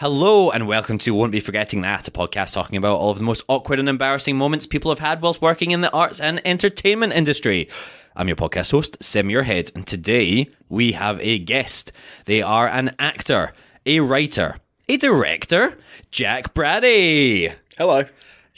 Hello and welcome to Won't Be Forgetting That, a podcast talking about all of the most awkward and embarrassing moments people have had whilst working in the arts and entertainment industry. I'm your podcast host, Sim Muirhead, and today we have a guest. They are an actor, a writer, a director, Jack Braddy. Hello.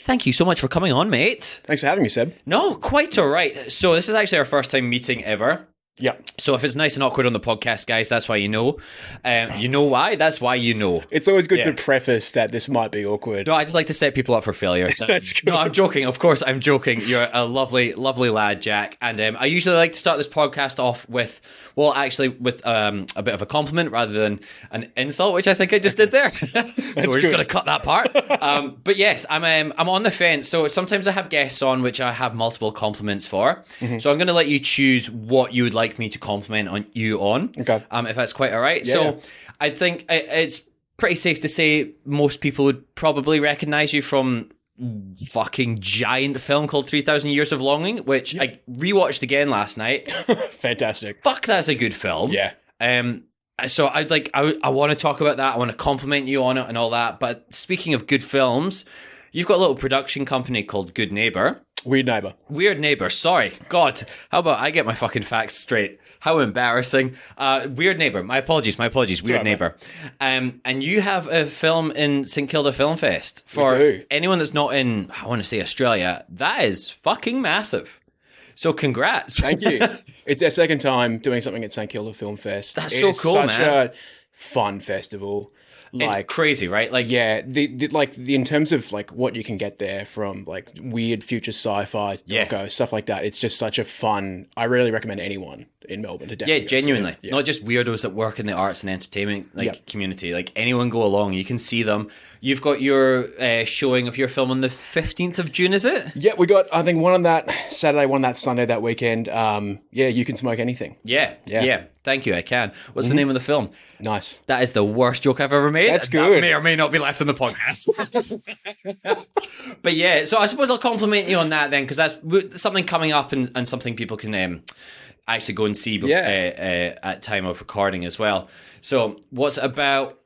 Thank you so much for coming on, mate. Thanks for having me, Seb. No, quite all right. So this is actually our first time meeting ever. Yeah. So if it's nice and awkward on the podcast, guys, that's why you know. You know why? That's why you know. It's always good to preface that this might be awkward. No, I just like to set people up for failure. That's good. No, I'm joking. Of course, I'm joking. You're a lovely, lovely lad, Jack. And I usually like to start this podcast off with, well, actually, with a bit of a compliment rather than an insult, which I think I just did there. So we're just going to cut that part. But yes, I'm on the fence. So sometimes I have guests on which I have multiple compliments for. Mm-hmm. So I'm going to let you choose what you would like me to compliment on you on. Okay. If that's quite all right. Yeah, so I think it's pretty safe to say most people would probably recognize you from fucking giant film called 3,000 Years of Longing, which I rewatched again last night. Fantastic. Fuck, that's a good film. Yeah. So I want to talk about that. I want to compliment you on it and all that. But speaking of good films, you've got a little production company called Good Neighbor. Weird Neighbor. Sorry. God, how about I get my fucking facts straight? How embarrassing. Weird Neighbor. My apologies. Weird Neighbor. And you have a film in St.Kilda Film Fest. For anyone that's not in, I want to say Australia, that is fucking massive. So congrats. Thank you. It's our second time doing something at St.Kilda Film Fest. That's so cool, man. It's such a fun festival. It's crazy, right? Like, yeah, the in terms of like what you can get there from like weird future sci-fi doco, stuff like that. It's just such a fun. I really recommend anyone in Melbourne to definitely. Yeah, genuinely, not just weirdos that work in the arts and entertainment community. Like anyone go along, you can see them. You've got your showing of your film on the 15th of June, is it? Yeah, we got I think one on that Saturday, one on that Sunday that weekend. You can smoke anything. Yeah. Thank you, I can. What's the name of the film? Nice. That is the worst joke I've ever made. That's good. That may or may not be left on the podcast. But yeah, so I suppose I'll compliment you on that then, because that's something coming up and something people can actually go and see at time of recording as well. So what's it about?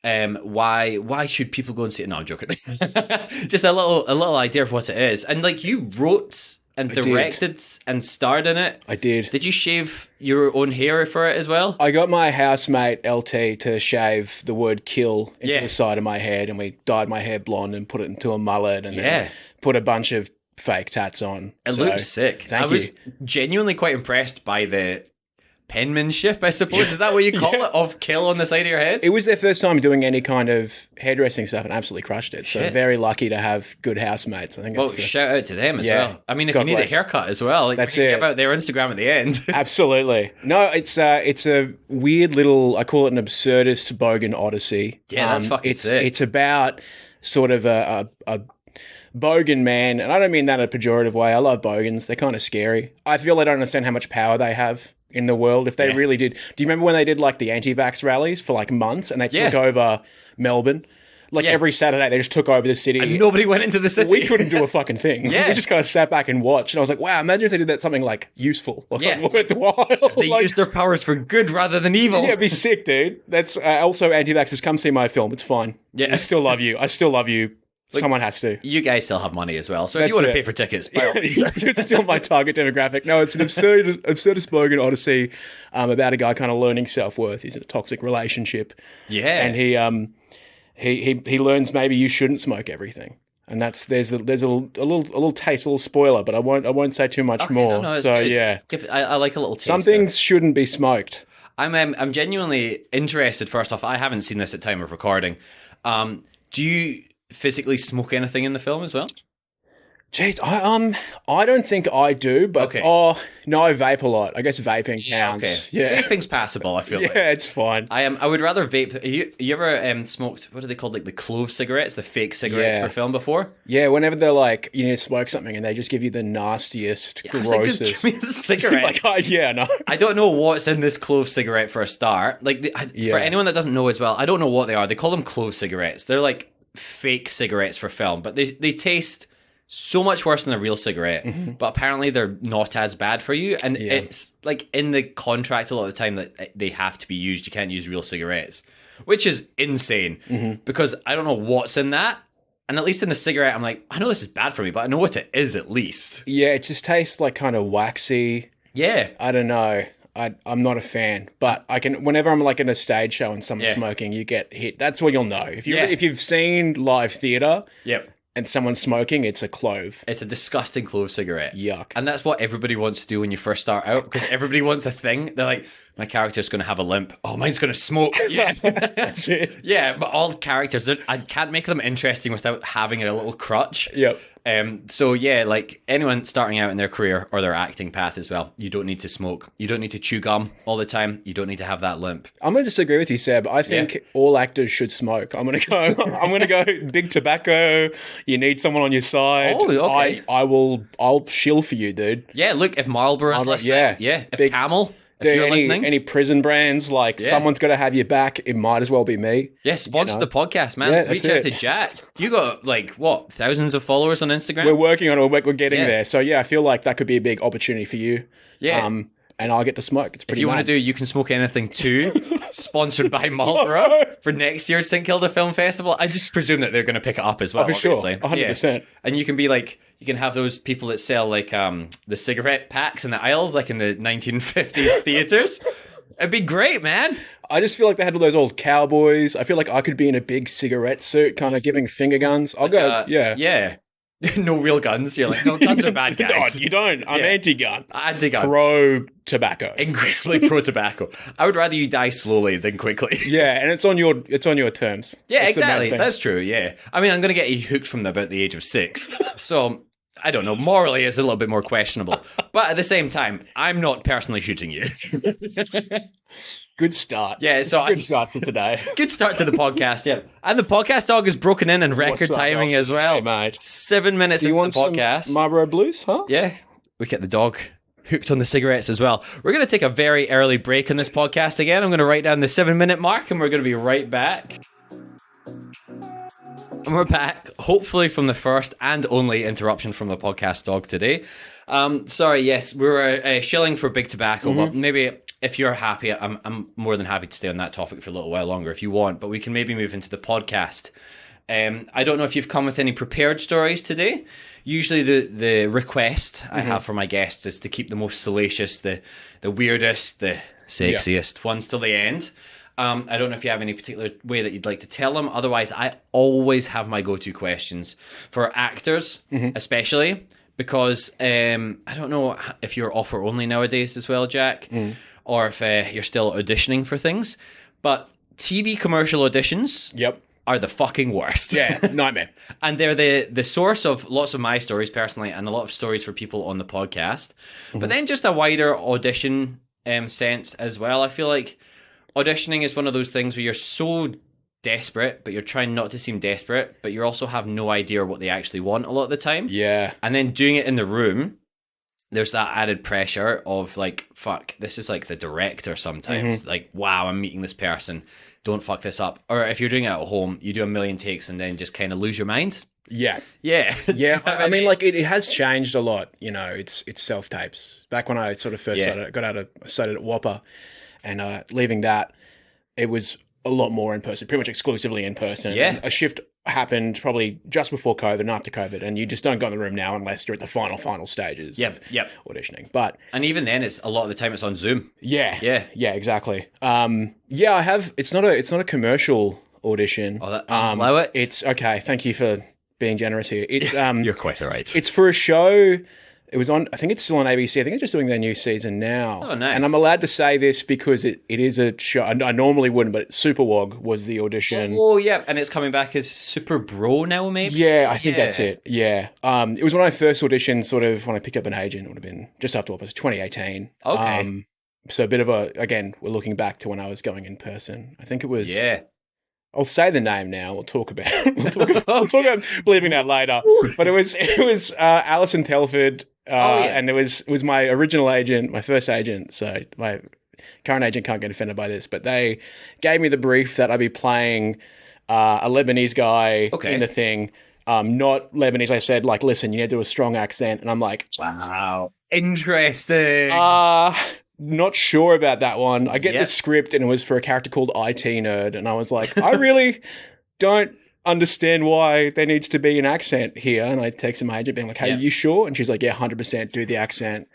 Why should people go and see it? No, I'm joking. Just a little idea of what it is. And like you wrote and directed and starred in it. I did. Did you shave your own hair for it as well? I got my housemate LT to shave the word kill into the side of my head, and we dyed my hair blonde and put it into a mullet and then put a bunch of fake tats on. It looks sick. I was genuinely quite impressed by the penmanship, I suppose. Is that what you call it? Of kill on the side of your head? It was their first time doing any kind of hairdressing stuff and absolutely crushed it. So very lucky to have good housemates. I think. Well, shout out to them as well. I mean, if you need a haircut as well, that's it. Give out their Instagram at the end. Absolutely. No, it's a weird little, I call it an absurdist bogan odyssey. Yeah, that's fucking sick. It's about sort of a bogan man, and I don't mean that in a pejorative way. I love bogans. They're kind of scary. I feel they don't understand how much power they have in the world. If they really did. Do you remember when they did like the anti-vax rallies for like months and they took over Melbourne? Like every Saturday they just took over the city. And nobody went into the city. We couldn't do a fucking thing. We just kind of sat back and watched. And I was like, wow, imagine if they did that something like useful. Worthwhile. If they used their powers for good rather than evil. Yeah, it'd be sick, dude. That's also anti-vaxxers. Come see my film. It's fine. Yeah. I still love you. Someone has to. You guys still have money as well. So if you want to pay for tickets, by all means. It's still my target demographic. No, it's an absurdist bogan odyssey about a guy kind of learning self-worth. He's in a toxic relationship. Yeah. And he learns maybe you shouldn't smoke everything. And there's a little taste, a little spoiler, but I won't say too much more. No, so good. I like a little taste. Some things shouldn't be smoked. I'm genuinely interested. First off, I haven't seen this at time of recording. Do you physically smoke anything in the film as well? Jeez, I don't think I do, but no, I vape a lot. I guess vaping counts. Okay. Yeah, vaping's passable. I feel like it's fine. I would rather vape. You ever smoked? What are they called? Like the clove cigarettes, the fake cigarettes for film before? Yeah, whenever they're like you need to smoke something and they just give you the nastiest, grossest. Like, just give me a cigarette. No. I don't know what's in this clove cigarette for a start. Like for anyone that doesn't know as well, I don't know what they are. They call them clove cigarettes. They're like fake cigarettes for film, but they taste so much worse than a real cigarette, but apparently they're not as bad for you. And it's like in the contract a lot of the time that they have to be used. You can't use real cigarettes, which is insane because I don't know what's in that. And at least in a cigarette, I'm like, I know this is bad for me, but I know what it is at least. Yeah, it just tastes like kind of waxy. Yeah. I don't know. I'm not a fan, but I can. Whenever I'm like in a stage show and someone's smoking, you get hit. That's what you'll know if you've seen live theatre. Yep. And someone's smoking, it's a clove. It's a disgusting clove cigarette. Yuck. And that's what everybody wants to do when you first start out, because everybody wants a thing. They're like, my character's going to have a limp. Oh, mine's going to smoke. Yeah. That's it. Yeah, but all characters, I can't make them interesting without having a little crutch. Yep. So yeah, like anyone starting out in their career or their acting path as well, you don't need to smoke. You don't need to chew gum all the time. You don't need to have that limp. I'm going to disagree with you, Seb. I think all actors should smoke. I'm going to go big tobacco. You need someone on your side. Oh, okay. I'll shill for you, dude. Yeah, look, if Marlboro's listening, if Camel, if you're listening. Any prison brands, someone's got to have your back. It might as well be me. Yeah, sponsor the podcast, man. Yeah, Reach out to Jack. You got thousands of followers on Instagram? We're working on it. We're getting there. So yeah, I feel like that could be a big opportunity for you. Yeah. And I'll get to smoke. It's pretty. If you want to do You Can Smoke Anything too, sponsored by Marlboro for next year's St. Kilda Film Festival. I just presume that they're going to pick it up as well. For obviously. sure, 100%. And you can be you can have those people that sell the cigarette packs in the aisles, like in the 1950s theaters. It'd be great, man. I just feel like they had all those old cowboys. I feel like I could be in a big cigarette suit, kind of giving finger guns. I'll go, Yeah. No real guns. You're like, no, guns are bad, guys. No, you don't. I'm anti-gun. Anti-gun. Pro-tobacco. Incredibly pro-tobacco. I would rather you die slowly than quickly. Yeah, and it's on your terms. Yeah, That's exactly. That's true, yeah. I mean, I'm going to get you hooked from about the age of 6. So, I don't know. Morally, it's a little bit more questionable. But at the same time, I'm not personally shooting you. Good start. Yeah, so good start to today. Good start to the podcast, yeah. And the podcast dog is broken in record timing as well. Hey, mate. 7 minutes into the podcast. Some Marlboro Blues, huh? Yeah. We get the dog hooked on the cigarettes as well. We're going to take a very early break in this podcast again. I'm going to write down the 7-minute mark and we're going to be right back. And we're back, hopefully from the first and only interruption from the podcast dog today. Sorry, yes, we were shilling for big tobacco, but maybe if you're happy, I'm more than happy to stay on that topic for a little while longer if you want, but we can maybe move into the podcast. I don't know if you've come with any prepared stories today. Usually the request I have for my guests is to keep the most salacious, the weirdest, the sexiest ones till the end. I don't know if you have any particular way that you'd like to tell them. Otherwise, I always have my go-to questions for actors, especially because I don't know if you're offer only nowadays as well, Jack, or if you're still auditioning for things. But TV commercial auditions are the fucking worst. Yeah, nightmare. And they're the source of lots of my stories personally and a lot of stories for people on the podcast. But then just a wider audition sense as well. I feel like auditioning is one of those things where you're so desperate, but you're trying not to seem desperate, but you also have no idea what they actually want a lot of the time. Yeah. And then doing it in the room, there's that added pressure of fuck, this is like the director sometimes. Like, wow, I'm meeting this person. Don't fuck this up. Or if you're doing it at home, you do a million takes and then just kind of lose your mind. Yeah. Yeah. Yeah. I mean, it has changed a lot. You know, it's self-tapes. Back when I sort of first started at Whopper, and leaving that, it was a lot more in person, pretty much exclusively in person. Yeah. A shift happened probably just before COVID and after COVID, and you just don't go in the room now unless you're at the final stages of auditioning. But and even then, it's a lot of the time it's on Zoom. Yeah. Yeah. Yeah, exactly. Yeah, I have. It's not a commercial audition. Allow it. It's okay. Thank you for being generous here. It's You're quite all right. It's for a show. It was on, I think it's still on ABC. I think they're just doing their new season now. Oh, nice. And I'm allowed to say this because it is a show. I normally wouldn't, but Super Wog was the audition. Oh, yeah. And it's coming back as Super Bro now, maybe? Yeah, I think that's it. Yeah. It was when I first auditioned, sort of when I picked up an agent. It would have been just after what was 2018. Okay. So a bit of again, we're looking back to when I was going in person. I think it was... Yeah. I'll say the name now. We'll talk about believing that later. But it was Alison Telford... and it was my original agent, my first agent. So my current agent can't get offended by this, but they gave me the brief that I'd be playing a Lebanese guy in the thing. Not Lebanese. I said, listen, you need to do a strong accent. And I'm like, wow, interesting. not sure about that one. I get the script and it was for a character called IT Nerd. And I was like, I really don't understand why there needs to be an accent here. And I texted my agent being like, hey, are you sure? And she's like, yeah, 100% do the accent.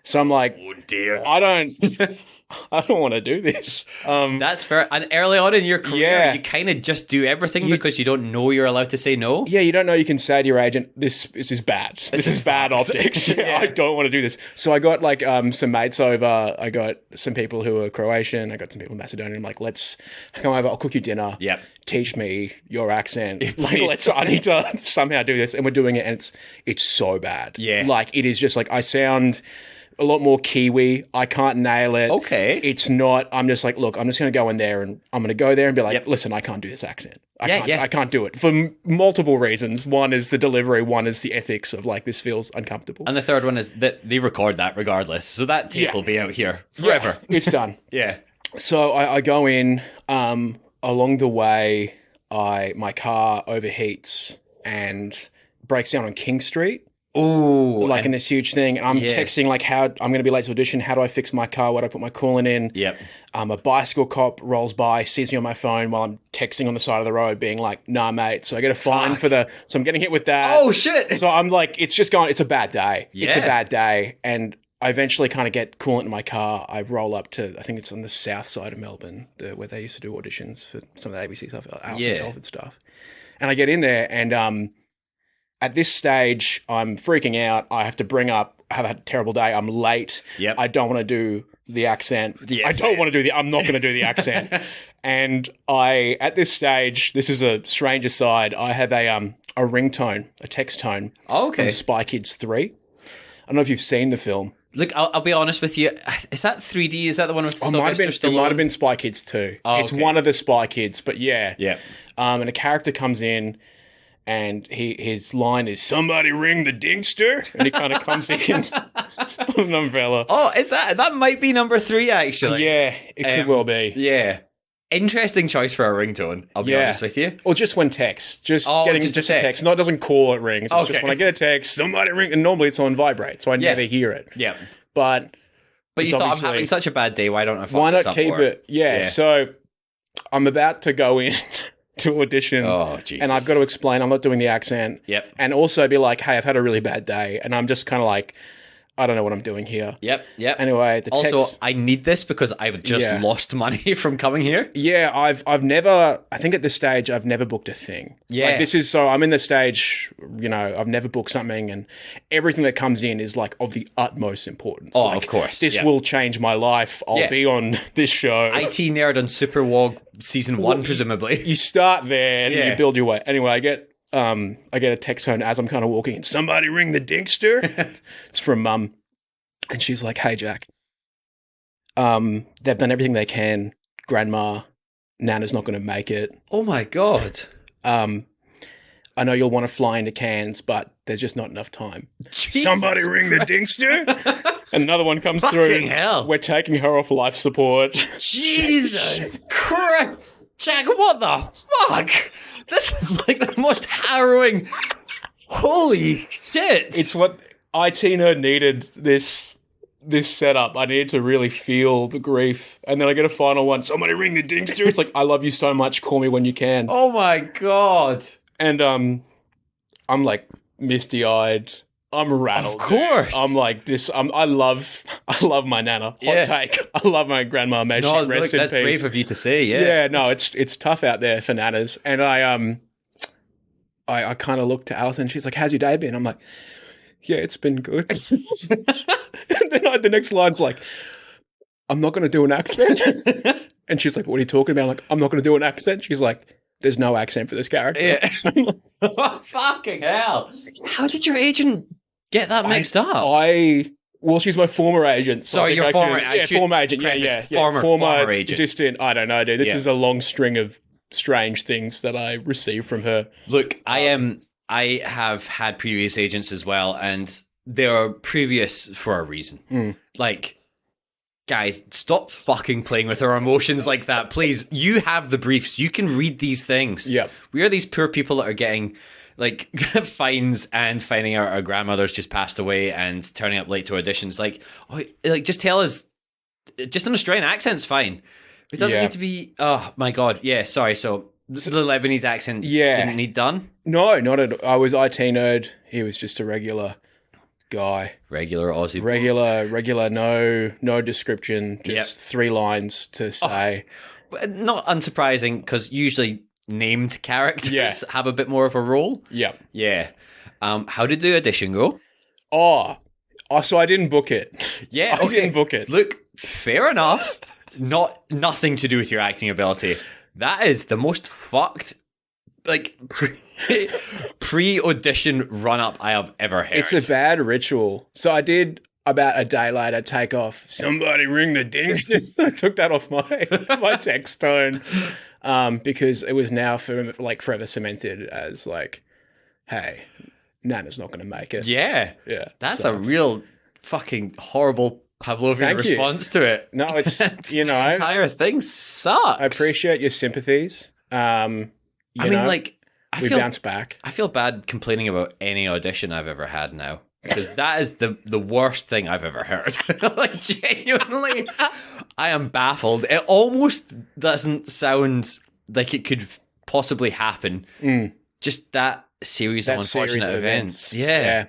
So I'm like, oh dear, I don't want to do this. That's fair. And early on in your career, you kind of just do everything because you don't know you're allowed to say no. Yeah, you don't know you can say to your agent, this is bad. This is bad optics. I don't want to do this. So I got like some mates over. I got some people who are Croatian. I got some people Macedonian. I'm like, let's come over. I'll cook you dinner. Yep. Teach me your accent. I need to somehow do this. And we're doing it and it's so bad. Yeah. Like it is just like I sound a lot more Kiwi. I can't nail it. Okay. It's not, I'm just like, look, I'm just going to go in there and I'm going to go there and be like, listen, I can't do this accent. I can't do it for multiple reasons. One is the delivery. One is the ethics of like, this feels uncomfortable. And the third one is that they record that regardless. So that tape will be out here forever. Yeah, it's done. Yeah. So I go in, along the way, my car overheats and breaks down on King Street. Oh, like in this huge thing. And I'm texting like how I'm going to be late to audition. How do I fix my car? What do I put my coolant in? Yep. A bicycle cop rolls by, sees me on my phone while I'm texting on the side of the road being like, nah, mate. So I get a fine so I'm getting hit with that. Oh shit. So I'm like, it's a bad day. Yeah. It's a bad day. And I eventually kind of get coolant in my car. I roll up to, I think it's on the south side of Melbourne, where they used to do auditions for some of the ABC stuff, Alison Telford stuff. And I get in there and, at this stage, I'm freaking out. I have to have a terrible day. I'm late. Yep. I don't want to do the accent. Yeah. I'm not going to do the accent. And at this stage, this is a strange aside, I have a ringtone, a text tone. Oh, okay. From Spy Kids 3. I don't know if you've seen the film. Look, I'll be honest with you. Is that 3D? Is that the one with Sylvester Stallone? It might have been Spy Kids 2. Oh, it's one of the Spy Kids, but yeah. Yeah. And a character comes in, and his line is, somebody ring the dingster. And he kind of comes in with an umbrella. Oh, is that might be number 3, actually. Yeah, it could well be. Yeah. Interesting choice for a ringtone, I'll be honest with you. Or just when text. Just a text. No, it doesn't call, it rings. It's just when I get a text, somebody ring. And normally it's on vibrate, so I never hear it. Yeah. But you thought, I'm having such a bad day, why don't I fuck Why this not up keep more? it? Yeah, so I'm about to go in to audition. Oh, Jesus. And I've got to explain I'm not doing the accent. Yep. And also be like, hey, I've had a really bad day. And I'm just kind of like, I don't know what I'm doing here. Yep. Anyway, the text... Also, I need this because I've just lost money from coming here. Yeah, I've never... I think at this stage, I've never booked a thing. Yeah. Like, this is... So I'm in the stage, I've never booked something, and everything that comes in is, like, of the utmost importance. Oh, like, of course. This will change my life. I'll be on this show. IT Nerd on Super Wog Season 1, presumably. You start there, and you build your way. Anyway, I get a text tone as I'm kind of walking in. Somebody ring the dingster. It's from Mum. And she's like, hey, Jack, they've done everything they can. Grandma, Nana's not going to make it. Oh, my God. I know you'll want to fly into Cairns, but there's just not enough time. Jesus. Somebody ring the dingster. And another one comes Fucking through. Hell. We're taking her off life support. Jesus Christ. Jack, what the fuck? This is like the most harrowing... Holy shit. It's what IT Nerd needed this setup. I needed to really feel the grief. And then I get a final one. Somebody ring the dingster. It's like, I love you so much. Call me when you can. Oh my God. And I'm like misty-eyed. I'm rattled. Of course. I'm like this. I love my Nana. Hot take. I love my grandma. May she rest in peace. That's brave of you to say. Yeah. Yeah. No, it's tough out there for nanas. And I kind of looked to Alison. And she's like, "How's your day been?" I'm like, "Yeah, it's been good." And then the next line's like, "I'm not going to do an accent." And she's like, "What are you talking about?" I'm like, "I'm not going to do an accent." She's like, "There's no accent for this character." Yeah. Fucking hell. How did your agent get that mixed up? Well, she's my former agent. So sorry, your former agent. Former agent. Yeah. Former agent. Distant. I don't know, dude. This is a long string of strange things that I received from her. Look, I have had previous agents as well, and they are previous for a reason. Like, guys, stop fucking playing with our emotions like that, please. You have the briefs. You can read these things. Yep. We are these poor people that are getting like fines and finding out our grandmother's just passed away and turning up late to auditions. Like, just tell us just an Australian accent's fine. It doesn't need to be. Oh my god, yeah. Sorry. So the Lebanese accent didn't need done. No, not at all. I was IT nerd. He was just a regular guy. Regular Aussie. Regular. No description. Just 3 lines to say. But not unsurprising because usually named characters have a bit more of a role. Yeah. Yeah. How did the audition go? Oh, so I didn't book it. Yeah, I didn't book it. Look, fair enough. Nothing to do with your acting ability. That is the most fucked, like, pre-audition run-up I have ever heard. It's a bad ritual. So I did, about a day later, take off, somebody ring the dingster. I took that off my text tone because it was now forever cemented as like, hey, Nana's not going to make it. Yeah. That's a real fucking horrible Pavlovian response to it. No, it's, the entire thing sucks. I appreciate your sympathies. We bounce back. I feel bad complaining about any audition I've ever had now. Because that is the worst thing I've ever heard. Like, genuinely, I am baffled. It almost doesn't sound like it could possibly happen. Just that series of unfortunate events. Yeah.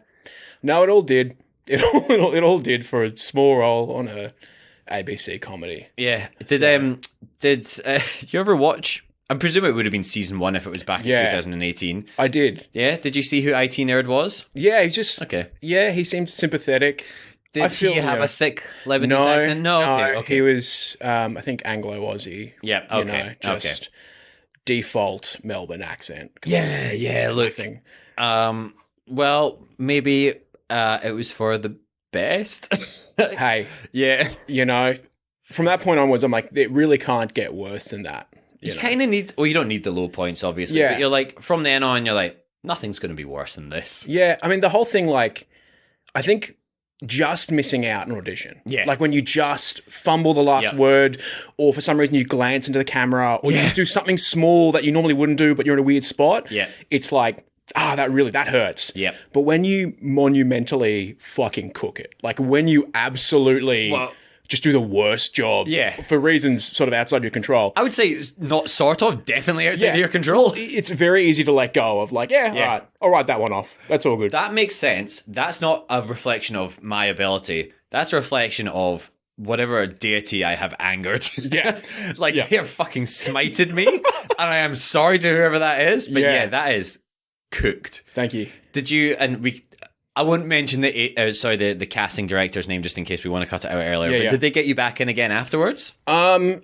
No, it all did. It all did for a small role on a ABC comedy. Yeah. Did you ever watch? I presume it would have been season 1 if it was back in 2018. I did. Yeah. Did you see who IT Nerd was? Yeah, he's just okay. Yeah, he seemed sympathetic. Did he have a thick Lebanese accent? No. Okay. He was, I think, Anglo-Aussie. Yeah. Okay. Just default Melbourne accent. Yeah. Look. Well, maybe. It was for the best. Hey. Yeah. From that point onwards, I'm like, it really can't get worse than that. You kind of need... Well, you don't need the low points, obviously. Yeah. But you're like, from then on, you're like, nothing's going to be worse than this. Yeah. I mean, the whole thing, like, I think just missing out an audition. Yeah. Like when you just fumble the last word or for some reason you glance into the camera or you just do something small that you normally wouldn't do but you're in a weird spot. Yeah. It's like... that hurts. Yeah. But when you monumentally fucking cook it, like when you absolutely just do the worst job for reasons sort of outside your control. I would say it's not sort of, definitely outside of your control. It's very easy to let go of like, all right, I'll write that one off. That's all good. That makes sense. That's not a reflection of my ability. That's a reflection of whatever deity I have angered. Yeah. They have fucking smited me and I am sorry to whoever that is. But that is... cooked. Thank you. Did you I won't mention the casting director's name just in case we want to cut it out earlier. But did they get you back in again afterwards? I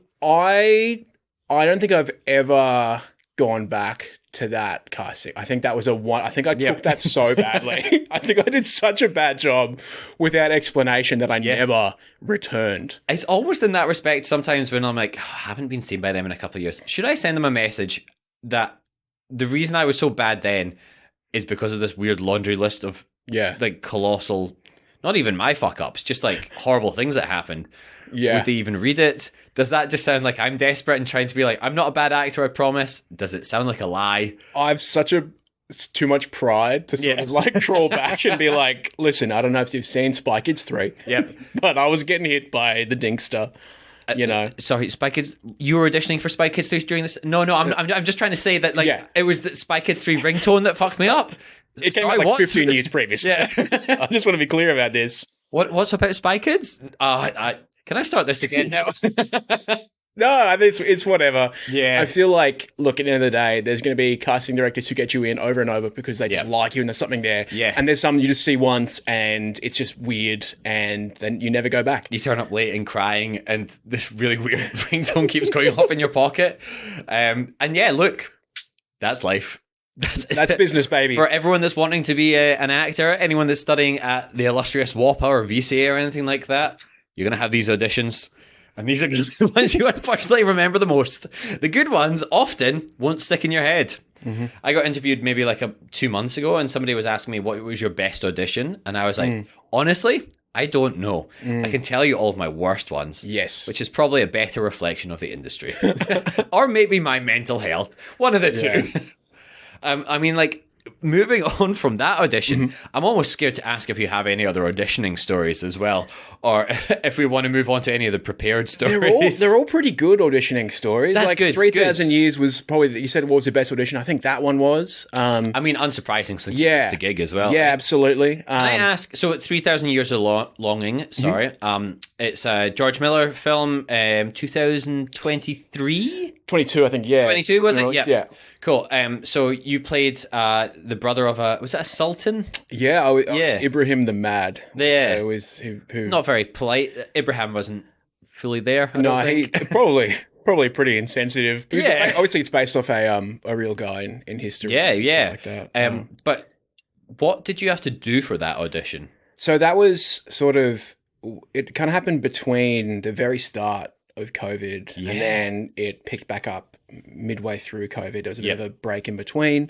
don't think I've ever gone back to that casting. I think that was I think I cooked that so badly. I think I did such a bad job without explanation that I never returned. It's almost in that respect sometimes when I'm like, I haven't been seen by them in a couple of years. Should I send them a message that the reason I was so bad then is because of this weird laundry list of like colossal, not even my fuck ups, just like horrible things that happened. Yeah. Would they even read it? Does that just sound like I'm desperate and trying to be like, I'm not a bad actor, I promise? Does it sound like a lie? I've it's too much pride to sort of like crawl back and be like, listen, I don't know if you've seen Spy Kids 3. Yep. But I was getting hit by the Dinkster. Sorry, Spy Kids. You were auditioning for Spy Kids 3 during this? No. I'm just trying to say that it was the Spy Kids 3 ringtone that fucked me up. It came out like 15 years previous. Yeah, I just want to be clear about this. What's about Spy Kids? Can I start this again now? No, I think it's whatever. Yeah. I feel like, look, at the end of the day, there's going to be casting directors who get you in over and over because they just like you and there's something there. Yeah. And there's some you just see once and it's just weird and then you never go back. You turn up late and crying and this really weird ringtone keeps going off in your pocket. And look, that's life. That's business, baby. For everyone that's wanting to be an actor, anyone that's studying at the illustrious WAPA or VCA or anything like that, you're going to have these auditions. And these are the ones you unfortunately remember the most. The good ones often won't stick in your head. Mm-hmm. I got interviewed maybe 2 months ago and somebody was asking me what was your best audition. And I was like, honestly, I don't know. I can tell you all of my worst ones. Yes. Which is probably a better reflection of the industry. Or maybe my mental health. One of the two. moving on from that audition, Mm-hmm. I'm almost scared to ask if you have any other auditioning stories as well, or if we want to move on to any of the prepared stories. They're all pretty good auditioning stories. That's like good, 3,000 Years was probably, you said what was your best audition? I think that one was. I mean, unsurprising since Yeah. it's a gig as well. Yeah, absolutely. Can I ask, so 3,000 Years of Longing, sorry, it's a George Miller film, 2023? 22, I think, yeah. 22, was it? Yeah. Cool. So you played the brother of was that a sultan? Yeah, I was Ibrahim the Mad. Yeah. So it was who Not very polite. Ibrahim wasn't fully there. I don't he think. probably pretty insensitive. Because Yeah. obviously it's based off a real guy in history. Yeah, and yeah. stuff like that. But what did you have to do for that audition? So that was sort of, it kind of happened between the very start of COVID and then it picked back up midway through COVID. There was a bit of a break in between.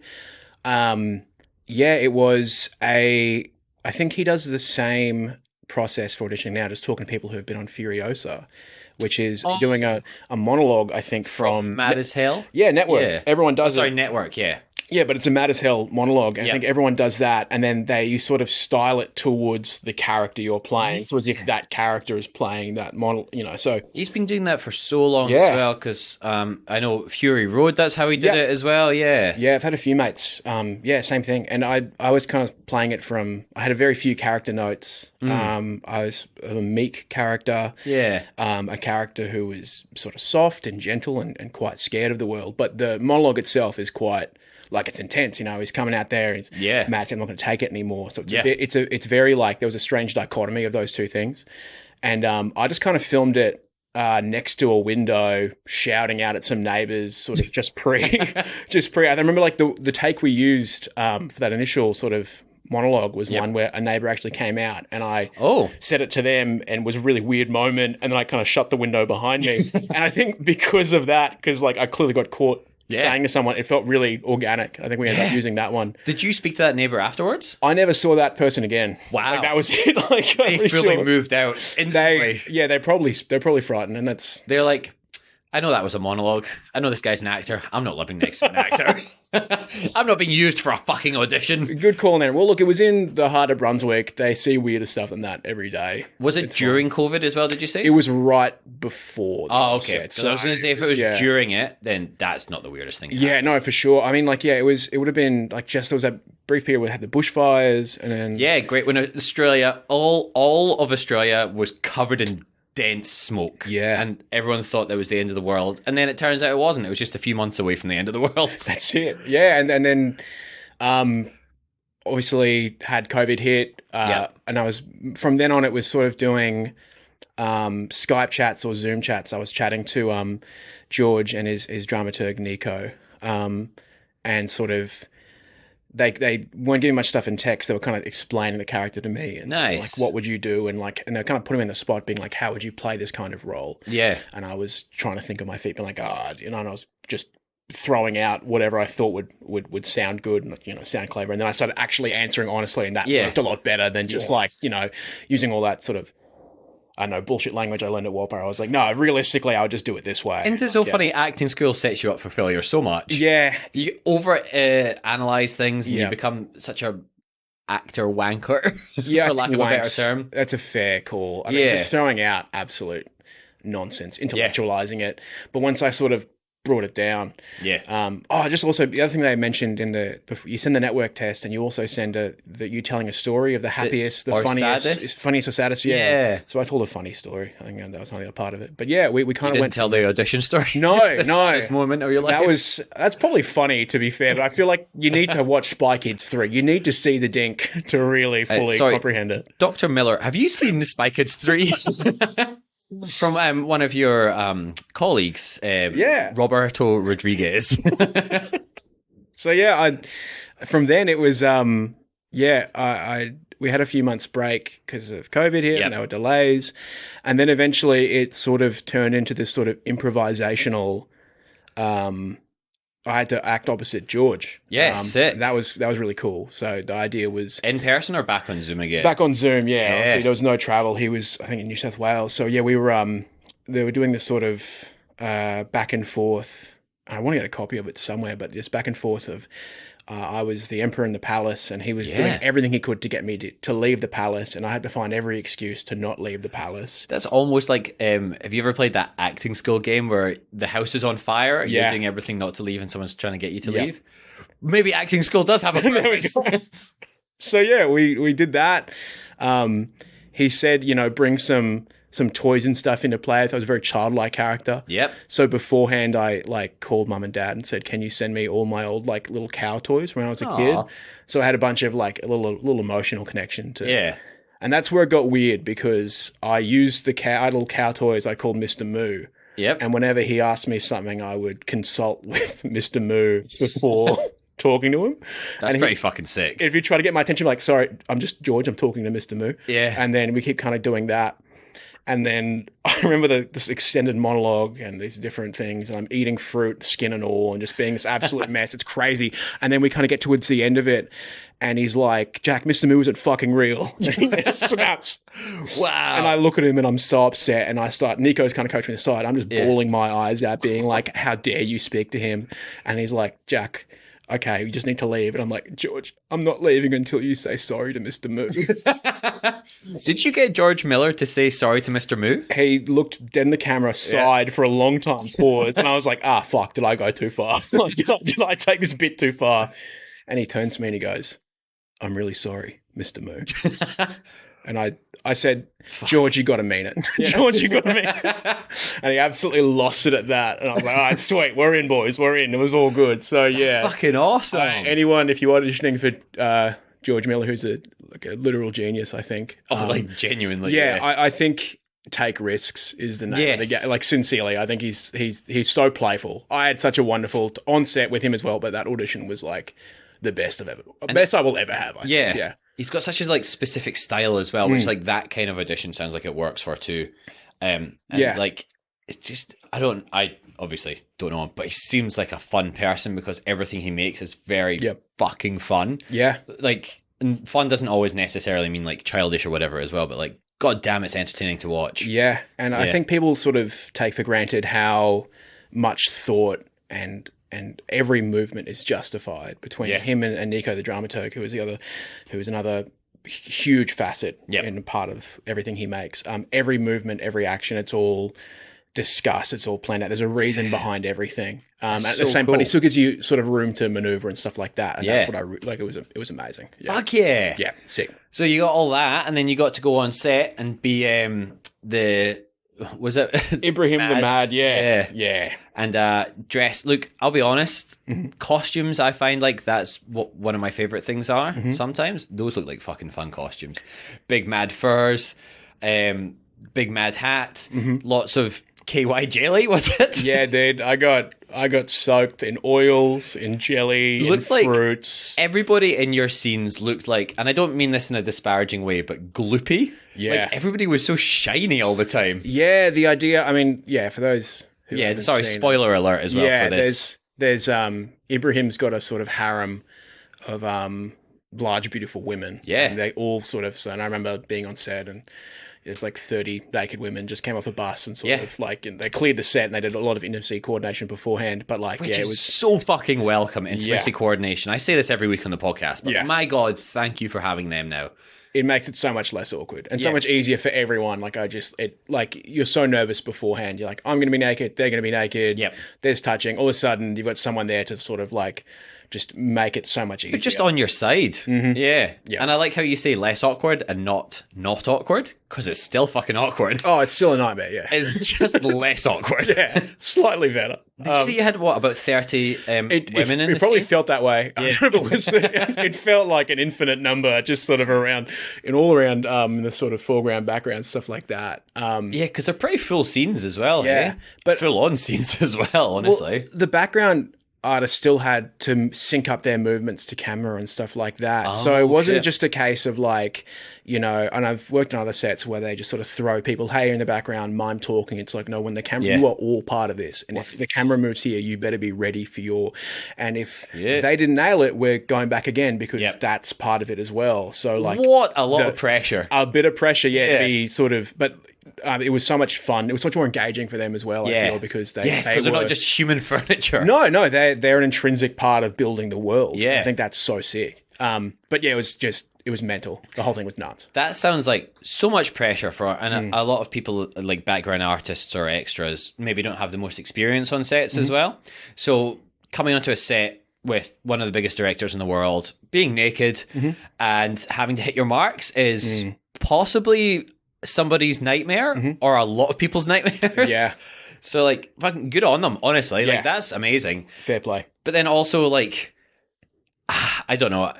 It was I think he does the same process for auditioning now, just talking to people who have been on Furiosa, which is doing a monologue, I think, from Mad as Hell? Yeah, Network. Yeah. Everyone does Sorry, it. Network, yeah. Yeah, but it's a Mad as Hell monologue. And I think everyone does that. And then you sort of style it towards the character you're playing. So as if that character is playing that model, so. He's been doing that for so long as well, because I know Fury Road, that's how he did it as well, yeah. Yeah, I've had a few mates. Same thing. And I was kind of playing it I had a very few character notes. I was a meek character. Yeah. A character who was sort of soft and gentle and quite scared of the world. But the monologue itself is quite... like it's intense, he's coming out there. He's Matt said, I'm not going to take it anymore. So it's very like there was a strange dichotomy of those two things, and I just kind of filmed it next to a window, shouting out at some neighbours, sort of just pre. I remember like the take we used for that initial sort of monologue was one where a neighbour actually came out and I said it to them and it was a really weird moment, and then I kind of shut the window behind me, and I think because of that, because like I clearly got caught. Saying to someone, it felt really organic. I think we ended up using that one. Did you speak to that neighbour afterwards? I never saw that person again. Wow, like, that was it. Like they really moved out instantly. They're probably frightened, and they're like, I know that was a monologue. I know this guy's an actor. I'm not living next to an actor. I'm not being used for a fucking audition. Good call, man. Well, look, it was in the heart of Brunswick. They see weirder stuff than that every day. Was it during COVID as well, did you say? It was right before. Oh, okay. So I was going to say, if it was during it, then that's not the weirdest thing. Yeah, no, for sure. I mean, like, it would have been like just there was a brief period where we had the bushfires and then... Yeah, great. When Australia, all of Australia was covered in dense smoke. Yeah. And everyone thought that was the end of the world. And then it turns out it wasn't. It was just a few months away from the end of the world. That's it. Yeah. And then obviously had COVID hit. And I was, from then on, it was sort of doing Skype chats or Zoom chats. I was chatting to George and his dramaturg, Nico. And sort of... They weren't giving much stuff in text. They were kind of explaining the character to me and like, what would you do? And they're kind of putting me in the spot being like, how would you play this kind of role? Yeah. And I was trying to think on my feet, being like, and I was just throwing out whatever I thought would sound good and, sound clever. And then I started actually answering honestly, and that worked a lot better than just using all that sort of, I don't know, bullshit language I learned at Walper. I was like, no, realistically, I would just do it this way. And it's so funny, acting school sets you up for failure so much. Yeah. You over analyze things and you become such a actor wanker, for lack of a better term. That's a fair call. I mean, just throwing out absolute nonsense, intellectualizing it. But once I sort of brought it down. Yeah. Just also the other thing they mentioned you send the network test and you also send you telling a story of the happiest, the funniest or saddest. Yeah. So I told a funny story. I think that was only a part of it. But yeah, we kind of went. Tell the audition story. No, This moment of your life. That's probably funny to be fair, but I feel like you need to watch Spy Kids 3. You need to see the dink to really fully comprehend it. Dr. Miller, have you seen Spy Kids 3? From one of your colleagues, Roberto Rodriguez. So from then it was we had a few months break because of COVID here and there were delays, and then eventually it sort of turned into this sort of improvisational. I had to act opposite George. Yeah, sick. That was really cool. So the idea was in person or back on Zoom again. Back on Zoom, yeah. Obviously, there was no travel. He was, I think, in New South Wales. So yeah, we were. They were doing this sort of back and forth I want to get a copy of it somewhere, but just back and forth of I was the emperor in the palace, and he was doing everything he could to get me to leave the palace, and I had to find every excuse to not leave the palace. That's almost like, have you ever played that acting school game where the house is on fire and you're doing everything not to leave and someone's trying to get you to leave? Maybe acting school does have a purpose. So yeah, we did that. He said, bring some toys and stuff into play. I thought it was a very childlike character. Yep. So beforehand, I called mum and dad and said, "Can you send me all my old little cow toys from when I was a kid?" So I had a bunch of a little emotional connection to. Yeah. And that's where it got weird because I used the little cow toys I called Mr. Moo. Yep. And whenever he asked me something, I would consult with Mr. Moo before talking to him. That's pretty fucking sick. If you try to get my attention, like, sorry, I'm just George, I'm talking to Mr. Moo. Yeah. And then we keep kind of doing that. And then I remember this extended monologue and these different things. And I'm eating fruit, skin and all, and just being this absolute mess. It's crazy. And then we kind of get towards the end of it. And he's like, "Jack, Mr. Moo isn't fucking real." Snaps. Wow. And I look at him and I'm so upset. And I start, Nico's kind of coaching me aside. I'm just bawling my eyes out, being like, "How dare you speak to him?" And he's like, "Jack, okay, you just need to leave." And I'm like, "George, I'm not leaving until you say sorry to Mr. Moo." Did you get George Miller to say sorry to Mr. Moo? He looked dead in the camera, sighed for a long time, paused, and I was like, fuck, did I go too far? Did I take this bit too far? And he turns to me and he goes, "I'm really sorry, Mr. Moo." And I said, "George, you got to mean it." George, you got to mean it. And he absolutely lost it at that. And I was like, "All right, sweet. We're in, boys. We're in." It was all good. So, That's fucking awesome. Anyone, if you're auditioning for George Miller, who's a literal genius, I think. Genuinely. Yeah, I think take risks is the name of the game. Like, sincerely, I think he's so playful. I had such a wonderful on set with him as well, but that audition was like the best I will ever have. I think. Yeah. He's got such a specific style as well, which that kind of audition sounds like it works for too. It's just I obviously don't know him, but he seems like a fun person because everything he makes is very fucking fun. Yeah. And fun doesn't always necessarily mean childish or whatever as well, but god damn, it's entertaining to watch. Yeah. And I think people sort of take for granted how much thought and every movement is justified between him and Nico the dramaturg, who is another huge facet in part of everything he makes. Every movement, every action, it's all discussed, it's all planned out. There's a reason behind everything. But he still gives you sort of room to maneuver and stuff like that. And that's what it was amazing. Yeah. Fuck yeah. Yeah, sick. So you got all that, and then you got to go on set and be was it Ibrahim the Mad? Yeah. And dress. Look, I'll be honest. Costumes, I find that's what one of my favorite things are. Sometimes those look like fucking fun costumes. Big mad furs, big mad hat, lots of KY jelly. Was it? Yeah, dude. I got soaked in oils, in jelly, in fruits. Everybody in your scenes looked like, and I don't mean this in a disparaging way, but gloopy. Yeah. Everybody was so shiny all the time. Yeah, the idea, for those who haven't seen spoiler alert as well for this. There's Ibrahim's got a sort of harem of large, beautiful women. Yeah. And they all sort of, and I remember being on set and there's 30 naked women just came off a bus and sort of and they cleared the set and they did a lot of intimacy coordination beforehand. But it was so fucking welcome, intimacy coordination. I say this every week on the podcast, but my God, thank you for having them now. It makes it so much less awkward and so much easier for everyone. You're so nervous beforehand. You're like, I'm going to be naked. They're going to be naked. Yep. There's touching. All of a sudden you've got someone there to sort of just make it so much easier. It's just on your side. Yeah. And I like how you say less awkward and not awkward because it's still fucking awkward. Oh, it's still a nightmare, yeah. It's just less awkward. Yeah, slightly better. Did you see you had, about 30 women in the It probably scene? felt that way. Yeah. It felt like an infinite number just sort of around the sort of foreground, background, stuff like that. Because they're pretty full scenes as well. Yeah. Hey? But full-on scenes as well, honestly. Well, the background artists still had to sync up their movements to camera and stuff like that. So it wasn't just a case of and I've worked on other sets where they just sort of throw people, hey, in the background, mime talking. It's no, when the camera, you are all part of this. And if the camera moves here, you better be ready for and if they didn't nail it, we're going back again because that's part of it as well. So what a lot of pressure. A bit of pressure, to be sort of, but it was so much fun. It was so much more engaging for them as well, I feel, because they're not just human furniture. No, they're an intrinsic part of building the world. Yeah. I think that's so sick. But yeah, it was mental. The whole thing was nuts. That sounds like so much pressure for, and a lot of people, like background artists or extras, maybe don't have the most experience on sets as well. So coming onto a set with one of the biggest directors in the world, being naked and having to hit your marks is possibly somebody's nightmare or a lot of people's nightmares. Yeah. So like, fucking good on them, honestly. Like, that's amazing. Fair play. But then also, like, I don't know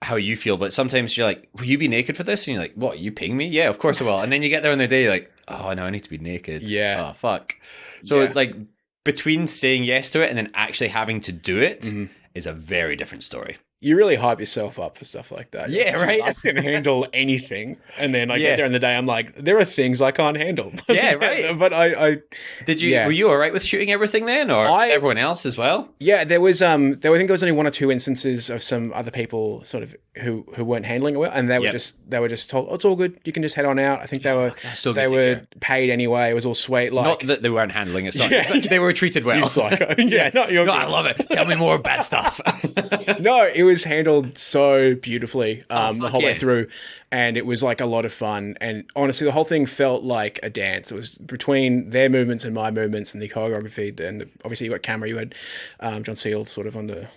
how you feel, but sometimes you're like, will you be naked for this? And you're like, what, are you paying me? Yeah, of course I will. And then you get there on the day, you're like, oh, no, I need to be naked. Yeah. Oh, fuck. So, like, between saying yes to it and then actually having to do it is a very different story. You really hype yourself up for stuff like that. Yeah, right? I can handle anything. And then I get there in the day, I'm like, there are things I can't handle. Yeah, right. But I did you? Were you all right with shooting everything then, or everyone else as well? Yeah, there was. I think there was only one or two instances of some other people sort of who weren't handling it well, and they were just told, oh, it's all good. You can just head on out. I think they were paid anyway. It was all sweet. Like, not that they weren't handling it. Sorry, it's like they were treated well. You psycho. I love it. Tell me more bad stuff. No, it was handled so beautifully the whole way through, and it was like a lot of fun. And honestly, the whole thing felt like a dance. It was between their movements and my movements and the choreography. And obviously, you got camera. You had John Seale sort of on the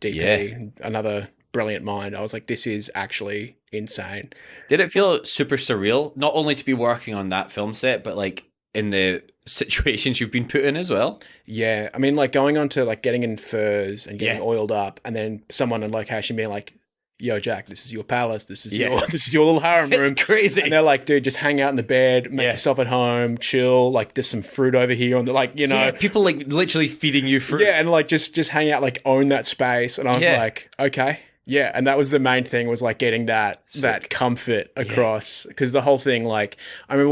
DP, another brilliant mind. I was like, this is actually insane. Did it feel super surreal, not only to be working on that film set, but like in the situations you've been put in as well? Yeah, I mean, like going on to like getting in furs and getting oiled up, and then someone in location being like, yo, Jack, this is your palace. This is your little harem room. It's crazy. And they're like, dude, just hang out in the bed, make yourself at home, chill. Like, there's some fruit over here on the, like, you know. Yeah, people like literally feeding you fruit. Yeah, and like just hang out, like own that space. And I was like, okay. Yeah, and that was the main thing, was like getting that comfort across. Because the whole thing, like, I remember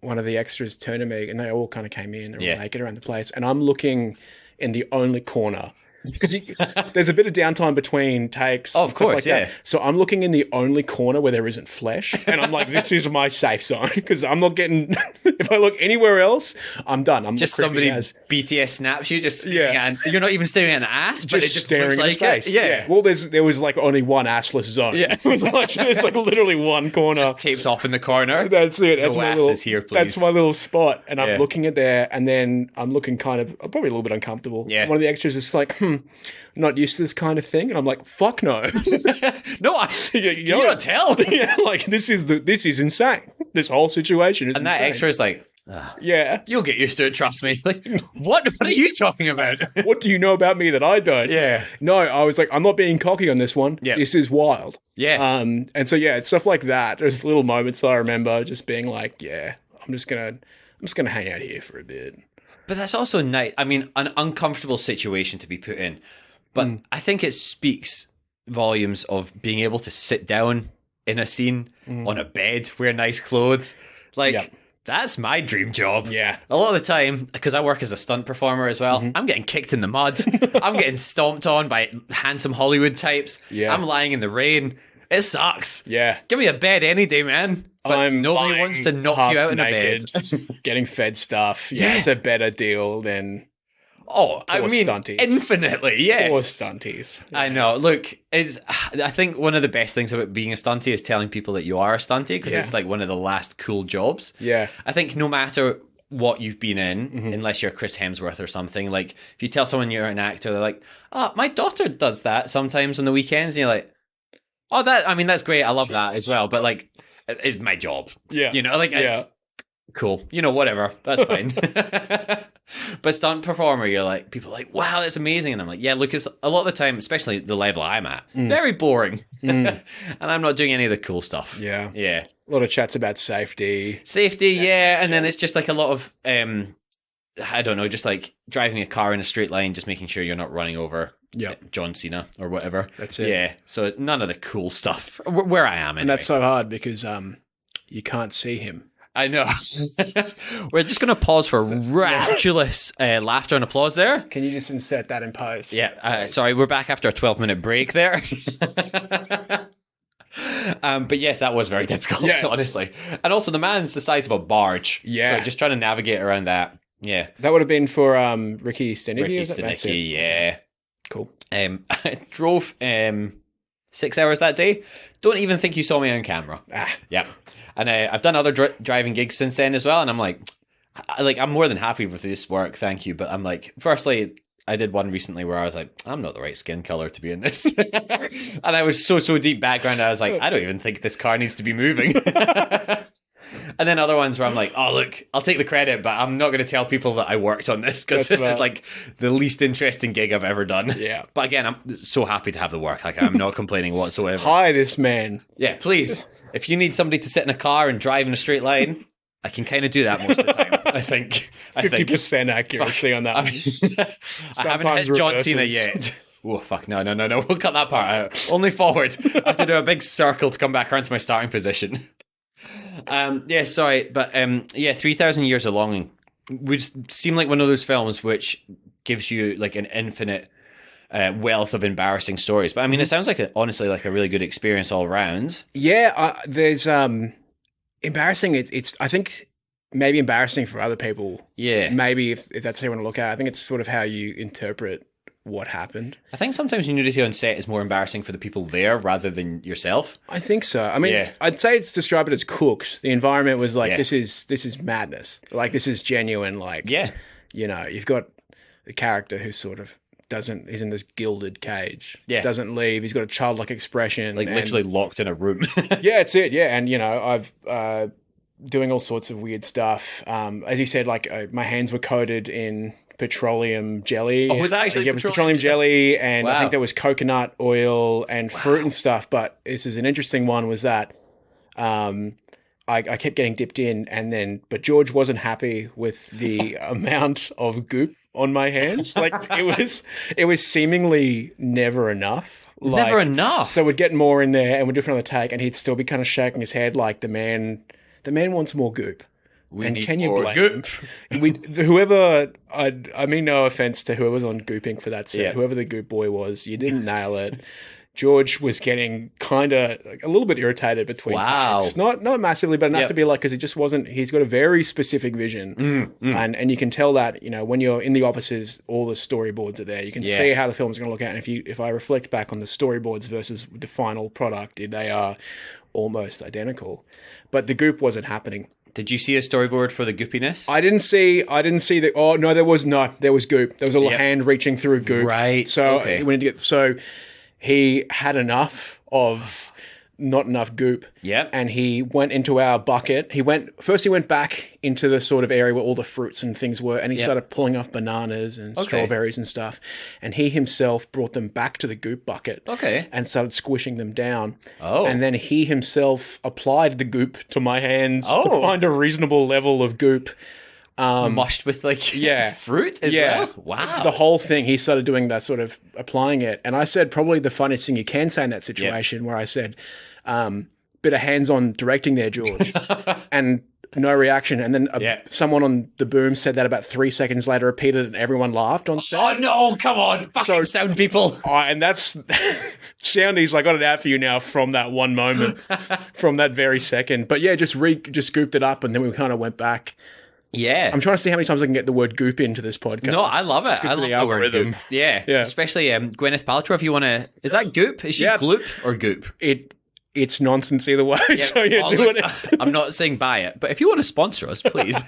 one of the extras turned to me, and they all kind of came in. They were naked around the place, and I'm looking in the only corner. Because there's a bit of downtime between takes. Oh, of course, that. So I'm looking in the only corner where there isn't flesh. And I'm like, this is my safe zone. Because I'm not getting... if I look anywhere else, I'm done. I'm just somebody BTS snaps you, just staring at... You're not even staring at an ass, but it just staring looks like it. Yeah. Well, there was like only one assless zone. Yeah. It's like literally one corner. Just taped off in the corner. That's it. That's no asses here, please. That's my little spot. And I'm looking at there, and then I'm looking kind of... probably a little bit uncomfortable. Yeah. One of the extras is like, not used to this kind of thing, and I'm like, fuck no. No, you not tell. Yeah, like this is insane. This whole situation is and insane. That extra is like, yeah, you'll get used to it, trust me. Like, what are you talking about? What do you know about me that I don't? Yeah. No, I was like, I'm not being cocky on this one. Yeah. This is wild. Yeah. And so it's stuff like that. There's little moments I remember just being like, yeah, I'm just gonna hang out here for a bit. But that's also nice. I mean, an uncomfortable situation to be put in. But I think it speaks volumes of being able to sit down in a scene on a bed, wear nice clothes. Like, that's my dream job. Yeah. A lot of the time, because I work as a stunt performer as well, I'm getting kicked in the mud. I'm getting stomped on by handsome Hollywood types. Yeah. I'm lying in the rain. It sucks. Yeah. Give me a bed any day, man. But nobody wants to knock you out in a bed. Getting fed stuff. Yeah, it's a better deal than... Oh, I mean, stunties. Infinitely, yes. Poor stunties. I know. Look, I think one of the best things about being a stuntie is telling people that you are a stuntie, because it's like one of the last cool jobs. Yeah. I think no matter what you've been in, unless you're Chris Hemsworth or something, like if you tell someone you're an actor, they're like, oh, my daughter does that sometimes on the weekends, and you're like, oh, that's great. I love that as well. But like, it's my job. Yeah. You know, like, it's cool. You know, whatever. That's fine. But stunt performer, you're like, people are like, wow, that's amazing. And I'm like, yeah, look, it's a lot of the time, especially the level I'm at, very boring. And I'm not doing any of the cool stuff. Yeah. Yeah. A lot of chats about safety. And then it's just like a lot of, I don't know, just like driving a car in a straight line, just making sure you're not running over John Cena or whatever. That's it. Yeah. So none of the cool stuff where I am. Anyway. And that's so hard because you can't see him. I know. We're just going to pause for rapturous laughter and applause there. Can you just insert that in post? Yeah. Sorry, we're back after a 12-minute break there. But yes, that was very difficult, Yeah. honestly. And also, the man's the size of a barge. Yeah. So just trying to navigate around that. Yeah. That would have been for Ricky Stenicki. Ricky That's it? Stenicki, yeah. Cool. I drove 6 hours that day. Don't even think you saw me on camera. Yeah. And I've done other driving gigs since then as well. And I'm like, I'm more than happy with this work. Thank you. But I'm like, firstly, I did one recently where I was like, I'm not the right skin color to be in this. And I was so deep background. I was like, I don't even think this car needs to be moving. And then other ones where I'm like, oh, look, I'll take the credit, but I'm not going to tell people that I worked on this because this is like the least interesting gig I've ever done. Yeah. But again, I'm so happy to have the work. Like, I'm not complaining whatsoever. Hi, this man. Yeah, please. If you need somebody to sit in a car and drive in a straight line, I can kind of do that most of the time, I think. 50% accuracy on that one. I haven't hit John Cena yet. Oh, fuck. No. We'll cut that part out. Only forward. I have to do a big circle to come back around to my starting position. Yeah, sorry. But 3,000 Years of Longing would seem like one of those films which gives you like an infinite wealth of embarrassing stories. But I mean, it sounds like honestly like a really good experience all around. Yeah, there's embarrassing. It's I think maybe embarrassing for other people. Yeah. Maybe if that's how you want to look at it. I think it's sort of how you interpret what happened. I think sometimes nudity on set is more embarrassing for the people there rather than yourself. I think so. I mean, I'd say it's described it as cooked. The environment was like, this is madness. Like, this is genuine. Like, you know, you've got the character who sort of he's in this gilded cage. Yeah. Doesn't leave. He's got a childlike expression. Like, literally locked in a room. Yeah, it's it. Yeah. And, you know, I've doing all sorts of weird stuff. As you said, like, my hands were coated in petroleum jelly. Oh, was that actually petroleum jelly? And I think there was coconut oil and fruit and stuff. But this is an interesting one, was that I kept getting dipped in, but George wasn't happy with the amount of goop on my hands. Like, it was seemingly never enough. Like, never enough. So we'd get more in there and we'd do it on the take, and he'd still be kind of shaking his head like the man wants more goop. Can you blame goop? Whoever, I mean, no offense to whoever's on gooping for that set, whoever the goop boy was, you didn't nail it. George was getting kind of like a little bit irritated between takes. Not massively, but enough to be like, because he just wasn't, he's got a very specific vision. And you can tell that, you know, when you're in the offices, all the storyboards are there. You can see how the film's going to look out. And if I reflect back on the storyboards versus the final product, they are almost identical. But the goop wasn't happening. Did you see a storyboard for the goopiness? I didn't see the. Oh no, there was goop. There was a little hand reaching through goop. Right. So he had enough of not enough goop. Yep. And he went into our bucket. He went back into the sort of area where all the fruits and things were, and he started pulling off bananas and strawberries and stuff. And he himself brought them back to the goop bucket. Okay. And started squishing them down. Oh. And then he himself applied the goop to my hands to find a reasonable level of goop. Mushed with fruit as well? Wow. The whole thing, he started doing that, sort of applying it. And I said probably the funniest thing you can say in that situation, where I said, bit of hands-on directing there, George. And no reaction. And then someone on the boom said that about 3 seconds later, repeated it, and everyone laughed on set. Oh, no, come on. Fucking sound people. And that's... Soundies, I got it out for you now from that one moment, from that very second. But yeah, just scooped it up, and then we kind of went back. Yeah. I'm trying to see how many times I can get the word goop into this podcast. No, I love it. I love the word goop. Yeah. Especially Gwyneth Paltrow, if you want to... Is that goop? Is she gloop or goop? It's nonsense either way, so you're doing it. I'm not saying buy it, but if you want to sponsor us, please.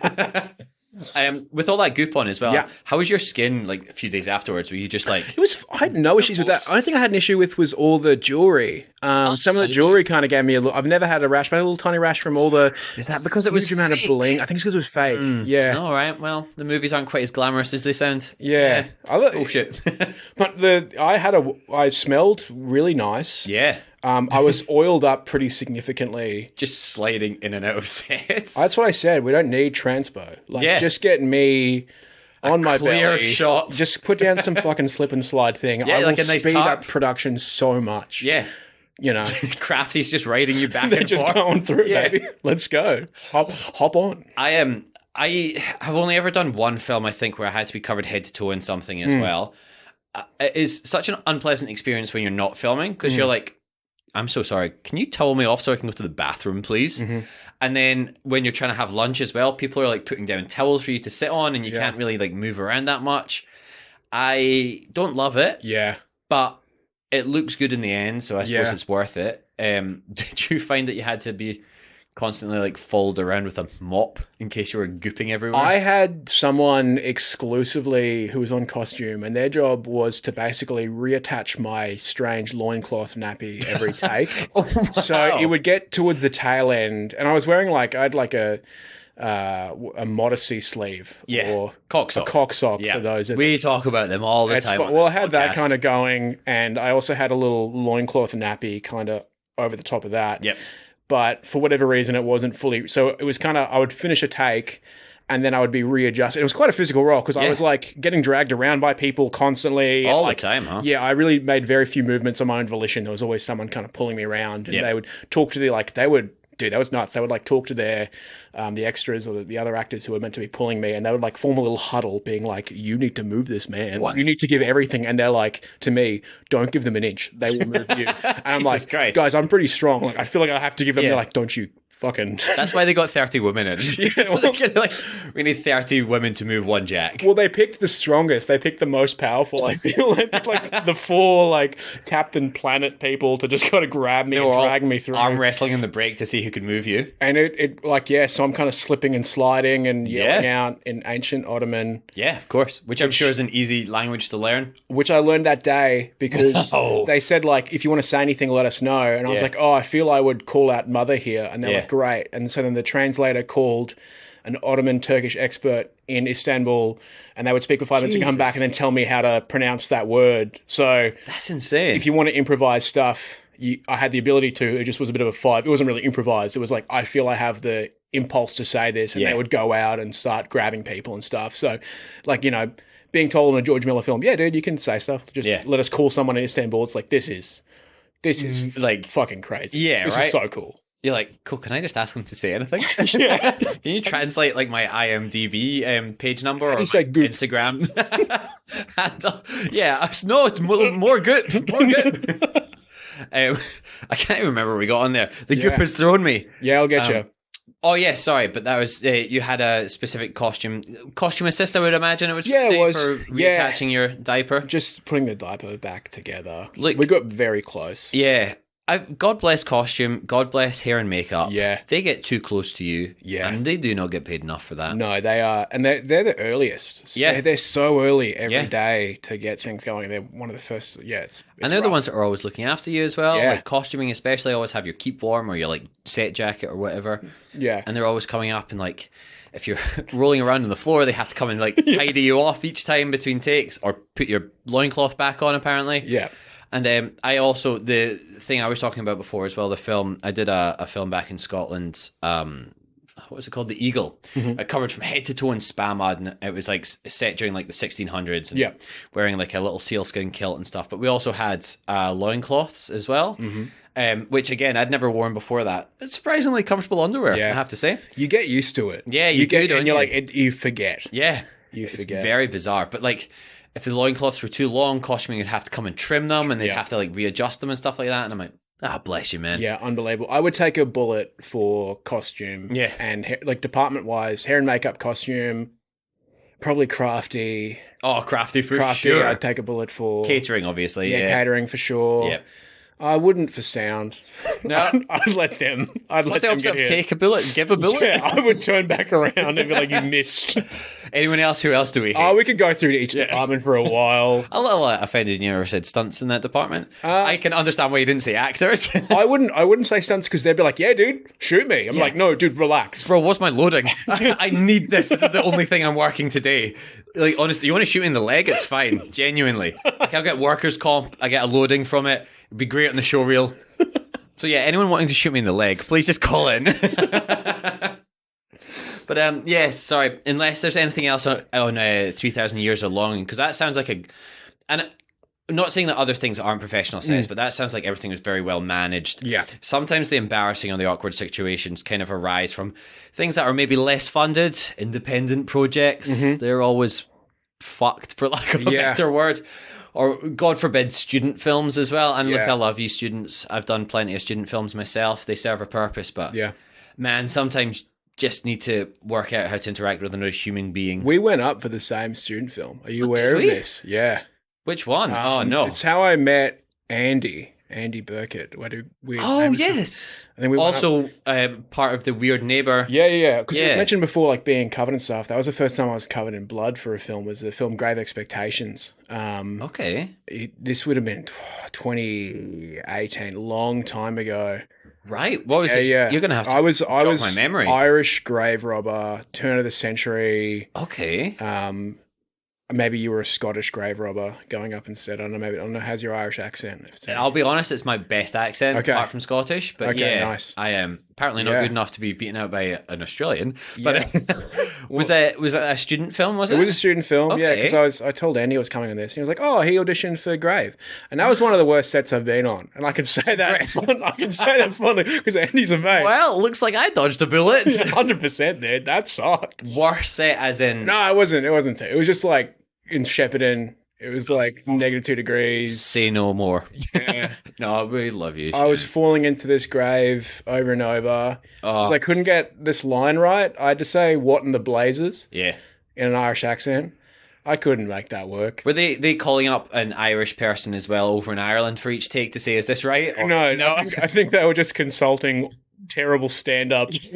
With all that goop on as well, how was your skin like a few days afterwards? Were you just like... I had no issues with that. The only thing I had an issue with was all the jewelry. Some of the jewelry kind of gave me a little... I've never had a rash, but I had a little tiny rash from all the... Is that because it was huge amount of bling? I think it's because it was fake. Yeah. All right. Well, the movies aren't quite as glamorous as they sound. Yeah. Bullshit. But I smelled really nice. Yeah. I was oiled up pretty significantly. Just sliding in and out of sets. That's what I said. We don't need transpo. Just get me on my clear belly. Shot. Just put down some fucking slip and slide thing. I will speed up production so much. Yeah. You know. Crafty's just riding you back They're and just forth. going through, baby. Let's go. Hop on. I have only ever done one film, I think, where I had to be covered head to toe in something as well. It is such an unpleasant experience when you're not filming, because you're like, I'm so sorry. Can you towel me off so I can go to the bathroom, please? Mm-hmm. And then when you're trying to have lunch as well, people are like putting down towels for you to sit on, and you can't really like move around that much. I don't love it. Yeah. But it looks good in the end, so I suppose it's worth it. Did you find that you had to be constantly like followed around with a mop in case you were gooping everywhere? I had someone exclusively who was on costume, and their job was to basically reattach my strange loincloth nappy every take. Oh, wow. So it would get towards the tail end, and I was wearing I had like a modesty sleeve or cock sock. a cock sock for those. We talk about them all the time. Well, I had that kind of going, and I also had a little loincloth nappy kind of over the top of that. Yep. But for whatever reason, it wasn't fully. So it was kind of, I would finish a take and then I would be readjusted. It was quite a physical role because I was like getting dragged around by people constantly. All the time, huh? Yeah, I really made very few movements on my own volition. There was always someone kind of pulling me around, and they would talk to dude, that was nuts. They would like talk to their the extras or the other actors who were meant to be pulling me, and they would like form a little huddle being like, you need to move this man. What? You need to give everything. And they're like, to me, don't give them an inch. They will move you. And I'm like, Christ. Guys, I'm pretty strong. Like, I feel like I have to give them. They're like, don't you fucking. That's why they got 30 women in. Like, we need 30 women to move one Jack. Well, they picked the strongest. They picked the most powerful. I feel like the 4 like Captain Planet people to just kind of grab me and drag me through. Arm wrestling in the break to see who could move you. And it like, so I'm kind of slipping and sliding and yelling out in ancient Ottoman. Yeah, of course. Which I'm sure is an easy language to learn. Which I learned that day because they said, like, if you want to say anything, let us know. And I was like, I feel I would call out mother here. And they're like, great. And so then the translator called an Ottoman Turkish expert in Istanbul, and they would speak for 5 minutes and come back and then tell me how to pronounce that word. So that's insane. If you want to improvise stuff, I had the ability to. It just was a bit of a 5. It wasn't really improvised. It was like, I feel I have the impulse to say this, and they would go out and start grabbing people and stuff. So, like, being told in a George Miller film, yeah, dude, you can say stuff. Just let us call someone in Istanbul. It's like, this is like fucking crazy. Yeah, this is so cool. You're like, cool, can I just ask them to say anything? Can you translate like my IMDb page number or Instagram handle? No, it's more good. More good. I can't even remember what we got on there. The group has thrown me. Yeah, I'll get you. Oh, yeah, sorry, but that was, you had a specific costume assist, I would imagine it was. Yeah, it was. For reattaching your diaper. Just putting the diaper back together. Look, we got very close. Yeah. God bless costume, God bless hair and makeup. Yeah. They get too close to you. Yeah. And they do not get paid enough for that. No, they are. And they're the earliest. So they're so early every day to get things going. They're one of the first. Yeah, it's and they're the ones that are always looking after you as well. Yeah. Like costuming especially, always have your keep warm or your like set jacket or whatever. Yeah. And they're always coming up and like, if you're rolling around on the floor, they have to come and like tidy you off each time between takes or put your loincloth back on apparently. Yeah. And I also, the thing I was talking about before as well, the film, I did a film back in Scotland, what was it called? The Eagle. I covered from head to toe in spam mud, and it was like set during like the 1600s, and wearing like a little sealskin kilt and stuff. But we also had loincloths as well, which again, I'd never worn before that. It's surprisingly comfortable underwear, I have to say. You get used to it. Yeah, you do, and you're like, you forget. Yeah. You forget. It's very bizarre, but like, if the loincloths were too long, costuming would have to come and trim them, and they'd have to like readjust them and stuff like that. And I'm like, bless you, man. Yeah, unbelievable. I would take a bullet for costume. Yeah. And like department-wise, hair and makeup, costume, probably crafty. Oh, crafty for sure. I'd take a bullet for. Catering, obviously. Yeah, catering for sure. Yeah. I wouldn't for sound. No, I'd let them. What's the opposite of take a bullet and give a bullet? Yeah, I would turn back around and be like, "You missed." Anyone else? Who else do we hate? Oh, we could go through each department for a while. A little offended you never said stunts in that department. I can understand why you didn't say actors. I wouldn't say stunts because they'd be like, "Yeah, dude, shoot me." I'm like, "No, dude, relax, bro. What's my loading? I need this. This is the only thing I'm working today." Like, honestly, you want to shoot me in the leg? It's fine. Genuinely, like, I'll get workers' comp. I get a loading from it. It'd be great on the show reel. So yeah, anyone wanting to shoot me in the leg, please just call in. But yes, sorry. Unless there's anything else on 3,000 Years of Longing, because that sounds like and I'm not saying that other things aren't professional sets, but that sounds like everything was very well managed. Yeah. Sometimes the embarrassing or the awkward situations kind of arise from things that are maybe less funded, independent projects. They're always fucked, for lack of a better word. or God forbid, student films as well. And look, Yeah. I love you students. I've done plenty of student films myself. They serve a purpose, but man, sometimes just need to work out how to interact with another human being. We went up for the same student film. Are you aware of this? Yeah. Which one? Oh, no. It's how I met Andy Burkett. Yes. I think we went also part of the Weird Neighbor. Yeah. Because you mentioned before, like being covered and stuff. That was the first time I was covered in blood for a film. Was the film Grave Expectations. Okay. This would have been 2018, long time ago. Right. What was it? Yeah. You're gonna have to. I was my memory. Irish grave robber, turn of the century. Okay. Maybe you were a Scottish grave robber going up instead. I don't know. How's your Irish accent? I'll be honest, it's my best accent apart from Scottish. But nice. I am apparently not good enough to be beaten out by an Australian. But was it a student film? Was it? It was a student film. Okay. Yeah, because I told Andy I was coming on this. And he was like, "Oh, he auditioned for Grave," and that was one of the worst sets I've been on. And I can say that. I can say that fondly because Andy's a mate. Well, it looks like I dodged a bullet. 100%, dude. That sucked. Worst set, as in No, it wasn't. It wasn't. It was just like in Shepparton. It was like -2 degrees. Say no more. Yeah. No, we love you. I was falling into this grave over and over. Because I couldn't get this line right. I had to say "what in the blazes" Yeah. in an Irish accent. I couldn't make that work. Were they calling up an Irish person as well over in Ireland for each take to say, is this right? Or- No. I think they were just consulting terrible stand-ups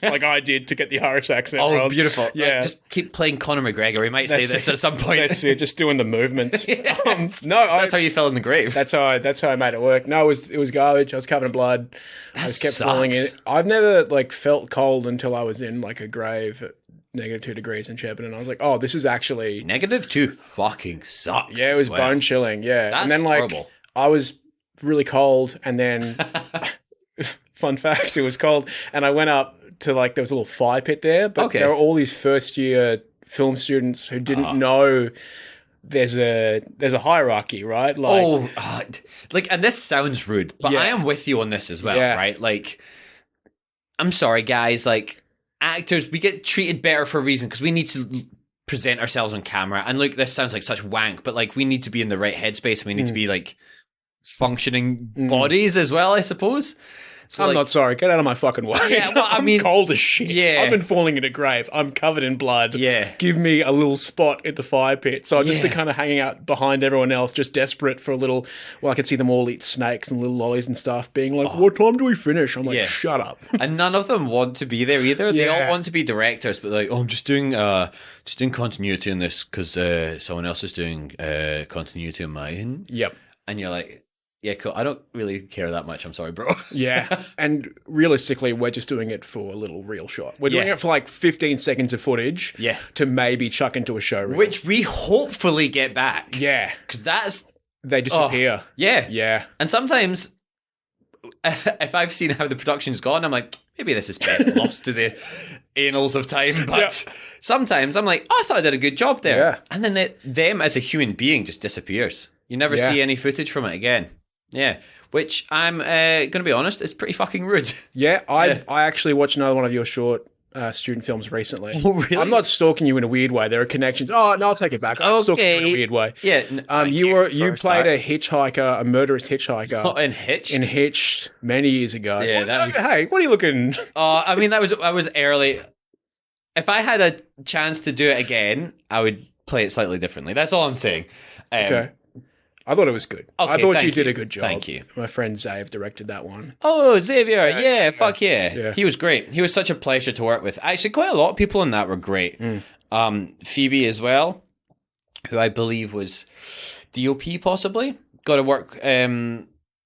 like I did to get the Irish accent wrong. Beautiful. Yeah. Like, just keep playing Conor McGregor. He might say this at some point. That's it, just doing the movements. Yes. That's how you fell in the grave. That's how I made it work. No, it was garbage. I was covered in blood. I just kept falling in. I've never felt cold until I was in a grave at -2 degrees in Shepparton, and I was like, oh, this is actually -2 fucking sucks. Yeah, it was bone chilling. Yeah. That's and then horrible. I was really cold, and then fun fact, it was cold, and I went up to there was a little fire pit there, but there were all these first year film students who didn't know there's a hierarchy, right? And this sounds rude, but I am with you on this as well, right? I'm sorry, guys, actors, we get treated better for a reason because we need to present ourselves on camera. And look, this sounds like such wank, but we need to be in the right headspace and we need to be functioning bodies as well, I suppose. So, I'm not sorry. Get out of my fucking way. Yeah, well, I'm cold as shit. Yeah. I've been falling in a grave. I'm covered in blood. Yeah. Give me a little spot at the fire pit. So I've just been kind of hanging out behind everyone else, just desperate for a little. Well, I could see them all eat snakes and little lollies and stuff, being like, "What time do we finish?" I'm like, "Shut up." And none of them want to be there either. They all want to be directors, but I'm just doing continuity in this because someone else is doing continuity in mine. Yep. And you're like, yeah, cool. I don't really care that much. I'm sorry, bro. Yeah. And realistically, we're just doing it for a little reel shot. We're doing it for 15 seconds of footage to maybe chuck into a show reel. Which we hopefully get back. Yeah. Because they disappear. Yeah. Yeah. And sometimes, if I've seen how the production's gone, I'm like, maybe this is best lost to the annals of time. But sometimes I'm like, I thought I did a good job there. Yeah. And then them as a human being just disappears. You never see any footage from it again. Yeah, which I'm going to be honest, is pretty fucking rude. Yeah, I actually watched another one of your short student films recently. Oh, really? I'm not stalking you in a weird way. There are connections. Oh, no, I'll take it back. I'm stalking you in a weird way. Yeah. You played a hitchhiker, a murderous hitchhiker. Not in Hitched? In Hitched many years ago. Yeah, that was... Hey, what are you looking... I mean, I was early. If I had a chance to do it again, I would play it slightly differently. That's all I'm saying. Okay. I thought it was good. Okay, I thought you did a good job. Thank you. My friend Zave directed that one. Oh, Xavier. Yeah, fuck yeah. Yeah. He was great. He was such a pleasure to work with. Actually, quite a lot of people in that were great. Phoebe as well, who I believe was DOP possibly. Got to work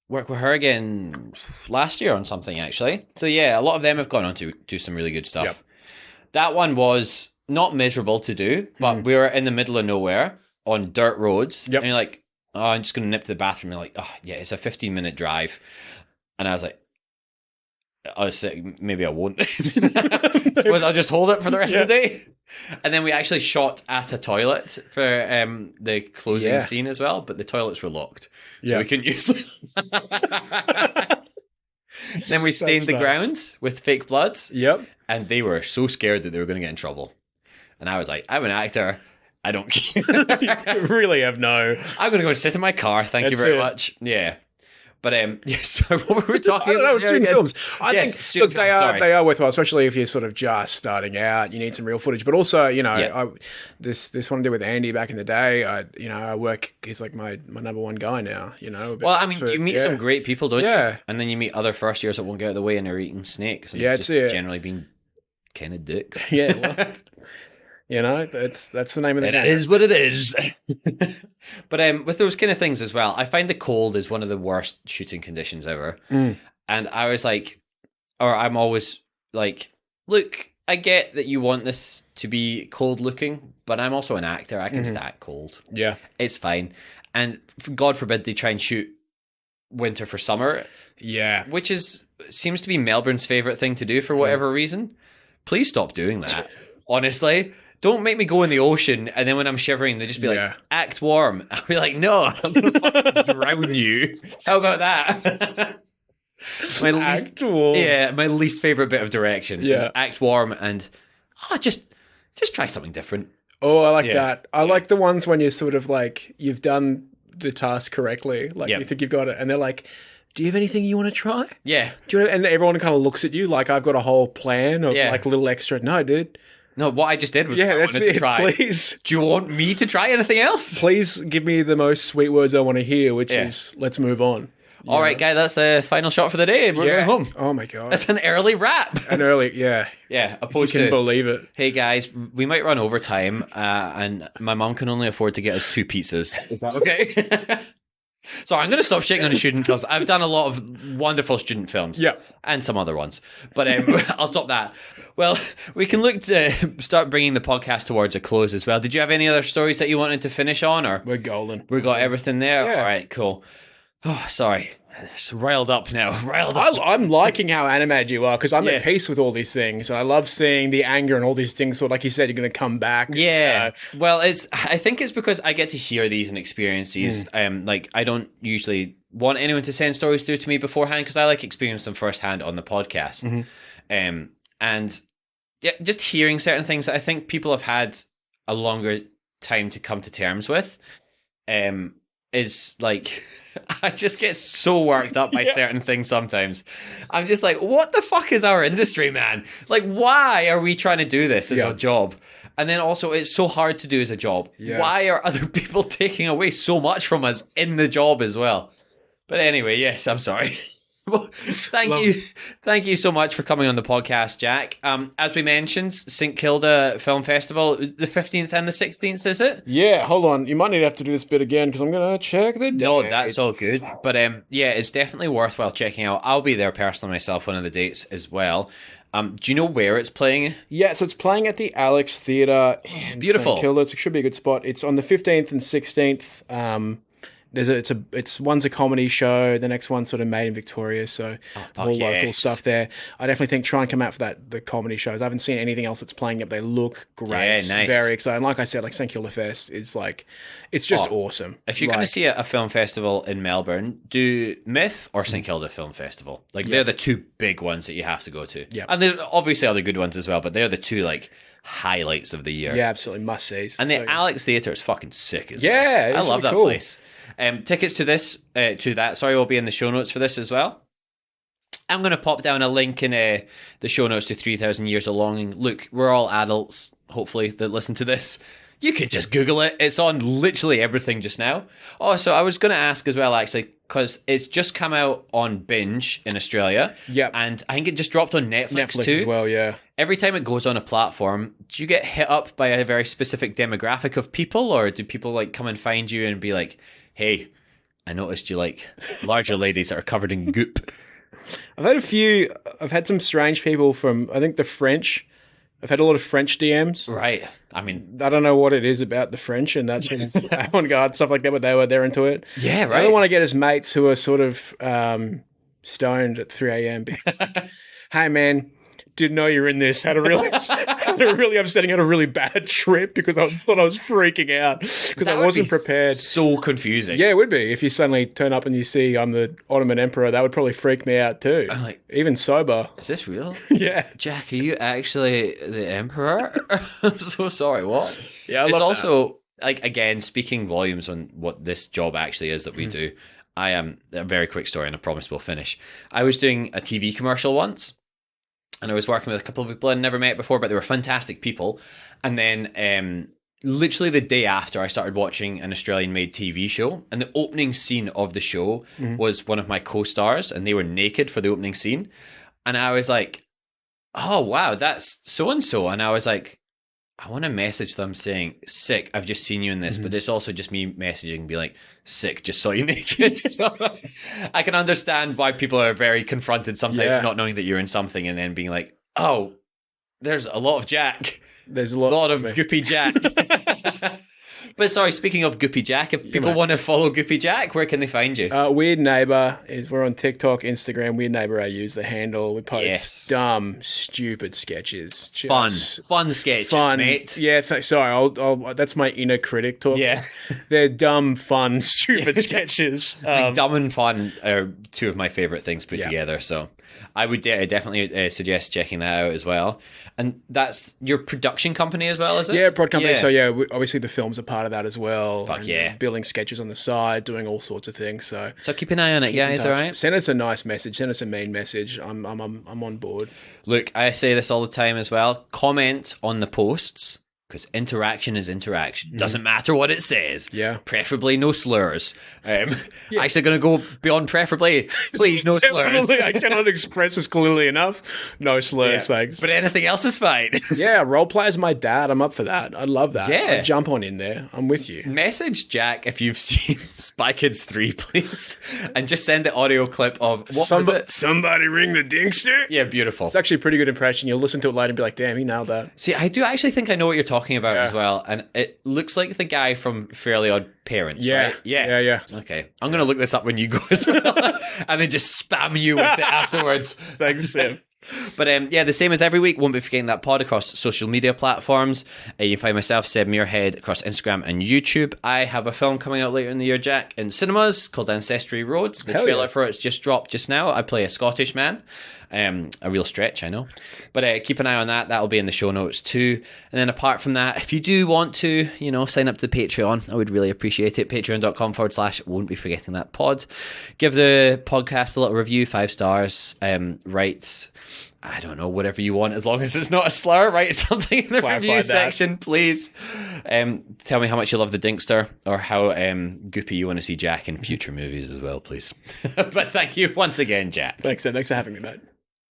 with her again last year on something, actually. So yeah, a lot of them have gone on to do some really good stuff. Yep. That one was not miserable to do, but we were in the middle of nowhere on dirt roads. Yep. And you're like, oh, I'm just going to nip to the bathroom. And like, oh, yeah, it's a 15-minute drive. And I was like, maybe I won't. Suppose I'll just hold it for the rest of the day. And then we actually shot at a toilet for the closing scene as well, but the toilets were locked. So we couldn't use them. Then we stained the grounds with fake blood. Yep. And they were so scared that they were going to get in trouble. And I was like, I'm an actor. I don't care. Really have no. I'm going to go sit in my car. Thank you very much. Yeah. But yeah, so what were we talking I don't know, student films. I Yes, think student look, they films, are worthwhile, especially if you're sort of just starting out. You need some real footage, but also, you know, this one I did with Andy back in the day. I work. He's like my number one guy now. You know. Well, I mean, you meet some great people, don't you? Yeah. And then you meet other first years that won't get out of the way and are eating snakes. And it's generally being kind of dicks. Yeah. Well, you know, that's the name of the game. It is what it is. But with those kind of things as well, I find the cold is one of the worst shooting conditions ever. And I was like, or I'm always like, look, I get that you want this to be cold looking, but I'm also an actor. I can just act cold. Yeah. It's fine. And God forbid they try and shoot winter for summer. Yeah. Which seems to be Melbourne's favourite thing to do for whatever reason. Please stop doing that. Honestly. Don't make me go in the ocean, and then when I'm shivering, they just be like, act warm. I'll be like, no, I'm going to fucking drown you. How about that? My least favourite bit of direction is act warm and just try something different. Oh, I like that. I like the ones when you're sort of like, you've done the task correctly. Like, you think you've got it, and they're like, do you have anything you want to try? Yeah. And everyone kind of looks at you like, I've got a whole plan of like a little extra. No, dude. No, what I just did was that's it. To try. Please. Do you want me to try anything else? Please give me the most sweet words I want to hear, which is, let's move on. All right, guy, that's the final shot for the day. We're going home. Oh, my God. That's an early wrap. Yeah, opposed you can to, believe it. Hey, guys, we might run over time, and my mom can only afford to get us 2 pizzas. Is that okay? So I'm going to stop shaking on the student films. I've done a lot of wonderful student films. Yeah. And some other ones. But I'll stop that. Well, we can look to start bringing the podcast towards a close as well. Did you have any other stories that you wanted to finish on? Or we're golden. We got everything there? Yeah. All right, cool. Oh, sorry. It's riled up now. I'm liking how animated you are because I'm at peace with all these things. I love seeing the anger and all these things. So, like you said, you're going to come back. Yeah. Well, I think it's because I get to hear these and experience these. Like, I don't usually want anyone to send stories through to me beforehand because I like experiencing them firsthand on the podcast. And just hearing certain things that I think people have had a longer time to come to terms with. Is like, I just get so worked up by certain things sometimes. I'm just like, what the fuck is our industry, man? Like, why are we trying to do this as a job? And then also, it's so hard to do as a job. Yeah. Why are other people taking away so much from us in the job as well? But anyway, yes, I'm sorry. Well, thank you so much for coming on the podcast, Jack. As we mentioned, St. Kilda Film Festival, the 15th and the 16th, is it? Yeah, hold on. You might need to have to do this bit again because I'm going to check the date. No, that's all good. But yeah, it's definitely worthwhile checking out. I'll be there personally myself, one of the dates as well. Do you know where it's playing? Yeah, so it's playing at the Alex Theatre in Beautiful. St. Kilda. It should be a good spot. It's on the 15th and 16th. One's a comedy show. The next one's sort of made in Victoria, so all local stuff there. I definitely think try and come out for the comedy shows. I haven't seen anything else that's playing yet. They look great. Yeah, nice. Very exciting. Like I said, like St. Kilda Fest is like, it's just awesome. If you're going to see a film festival in Melbourne, do Myth or St. Kilda Film Festival. Like they're the 2 big ones that you have to go to. Yeah, and there's obviously other good ones as well, but they're the 2 like highlights of the year. Yeah, absolutely must sees. And the Alex Theatre is fucking sick as well. Yeah, I love really that place. Tickets to that, will be in the show notes for this as well. I'm going to pop down a link in the show notes to 3,000 Years of Longing. Look, we're all adults, hopefully, that listen to this. You could just Google it. It's on literally everything just now. Oh, so I was going to ask as well, actually, because it's just come out on Binge in Australia. Yep. And I think it just dropped on Netflix too. As well, yeah. Every time it goes on a platform, do you get hit up by a very specific demographic of people, or do people like come and find you and be like, hey, I noticed you like larger ladies that are covered in goop? I've had some strange people from, I think, the French. I've had a lot of French DMs. Right. I mean, I don't know what it is about the French and that's avant-garde, stuff like that, but they're into it. Yeah, right. I don't want to get as mates who are sort of stoned at 3 a.m. Hey, man, didn't know you were in this. Had a really upsetting. Had a really bad trip because I thought I was freaking out because I wasn't prepared. So confusing. Yeah, it would be if you suddenly turn up and you see I'm the Ottoman Emperor. That would probably freak me out too. I'm like, even sober. Is this real? Yeah, Jack, are you actually the Emperor? I'm so sorry. What? Yeah, it's also like, again, speaking volumes on what this job actually is that we do. I am a very quick story, and I promise we'll finish. I was doing a TV commercial once. And I was working with a couple of people I'd never met before, but they were fantastic people. And then literally the day after, I started watching an Australian-made TV show. And the opening scene of the show was one of my co-stars, and they were naked for the opening scene. And I was like, oh, wow, that's so-and-so. And I was like, I want to message them saying, sick, I've just seen you in this. But it's also just me messaging and be like, sick, just saw you naked. So I can understand why people are very confronted sometimes not knowing that you're in something and then being like, oh, there's a lot of Jack. There's a lot of Goopy Jack. But sorry, speaking of Goopy Jack, if people want to follow Goopy Jack, where can they find you? Weird Neighbor we're on TikTok, Instagram. Weird Neighbor, I use the handle. We post dumb, stupid sketches. Fun sketches, mate. Yeah, sorry, I'll that's my inner critic talk. Yeah, they're dumb, fun, stupid sketches. Dumb and fun are two of my favorite things put together. So I would definitely suggest checking that out as well. And that's your production company as well, is it? Yeah, prod company. Yeah. So obviously the films are part of that as well. Fuck yeah. Building sketches on the side, doing all sorts of things. So keep an eye on it, guys, all right? Send us a nice message. Send us a mean message. I'm on board. Look, I say this all the time as well. Comment on the posts. Because interaction is interaction. Doesn't matter what it says. Yeah. Preferably no slurs. Actually going to go beyond preferably. Please, no slurs. I cannot express this clearly enough. No slurs, thanks. But anything else is fine. Yeah, role play as my dad. I'm up for that. I love that. Yeah. I'll jump on in there. I'm with you. Message Jack if you've seen Spy Kids 3, please. And just send the audio clip of, what was it? Somebody ring the Dinkster? Yeah, beautiful. It's actually a pretty good impression. You'll listen to it later and be like, damn, he nailed that. See, I do actually think I know what you're talking about as well, and it looks like the guy from Fairly Odd Parents, right? Yeah. Okay, I'm gonna look this up when you go as well, and then just spam you with it afterwards. Thanks, Sam. But the same as every week. Won't be forgetting that pod across social media platforms. You can find myself, Seb Muirhead, across Instagram and YouTube. I have a film coming out later in the year, Jack, in cinemas called Ancestry Road. The trailer for it's just dropped just now. I play a Scottish man. A real stretch, I know. But keep an eye on that. That'll be in the show notes too. And then apart from that, if you do want to, sign up to the Patreon, I would really appreciate it. Patreon.com/ won't be forgetting that pod. Give the podcast a little review, 5 stars, write, I don't know, whatever you want, as long as it's not a slur, write something in the review section, please. Tell me how much you love the Dinkster, or how goopy you want to see Jack in future movies as well, please. But thank you once again, Jack. Thanks for having me, mate.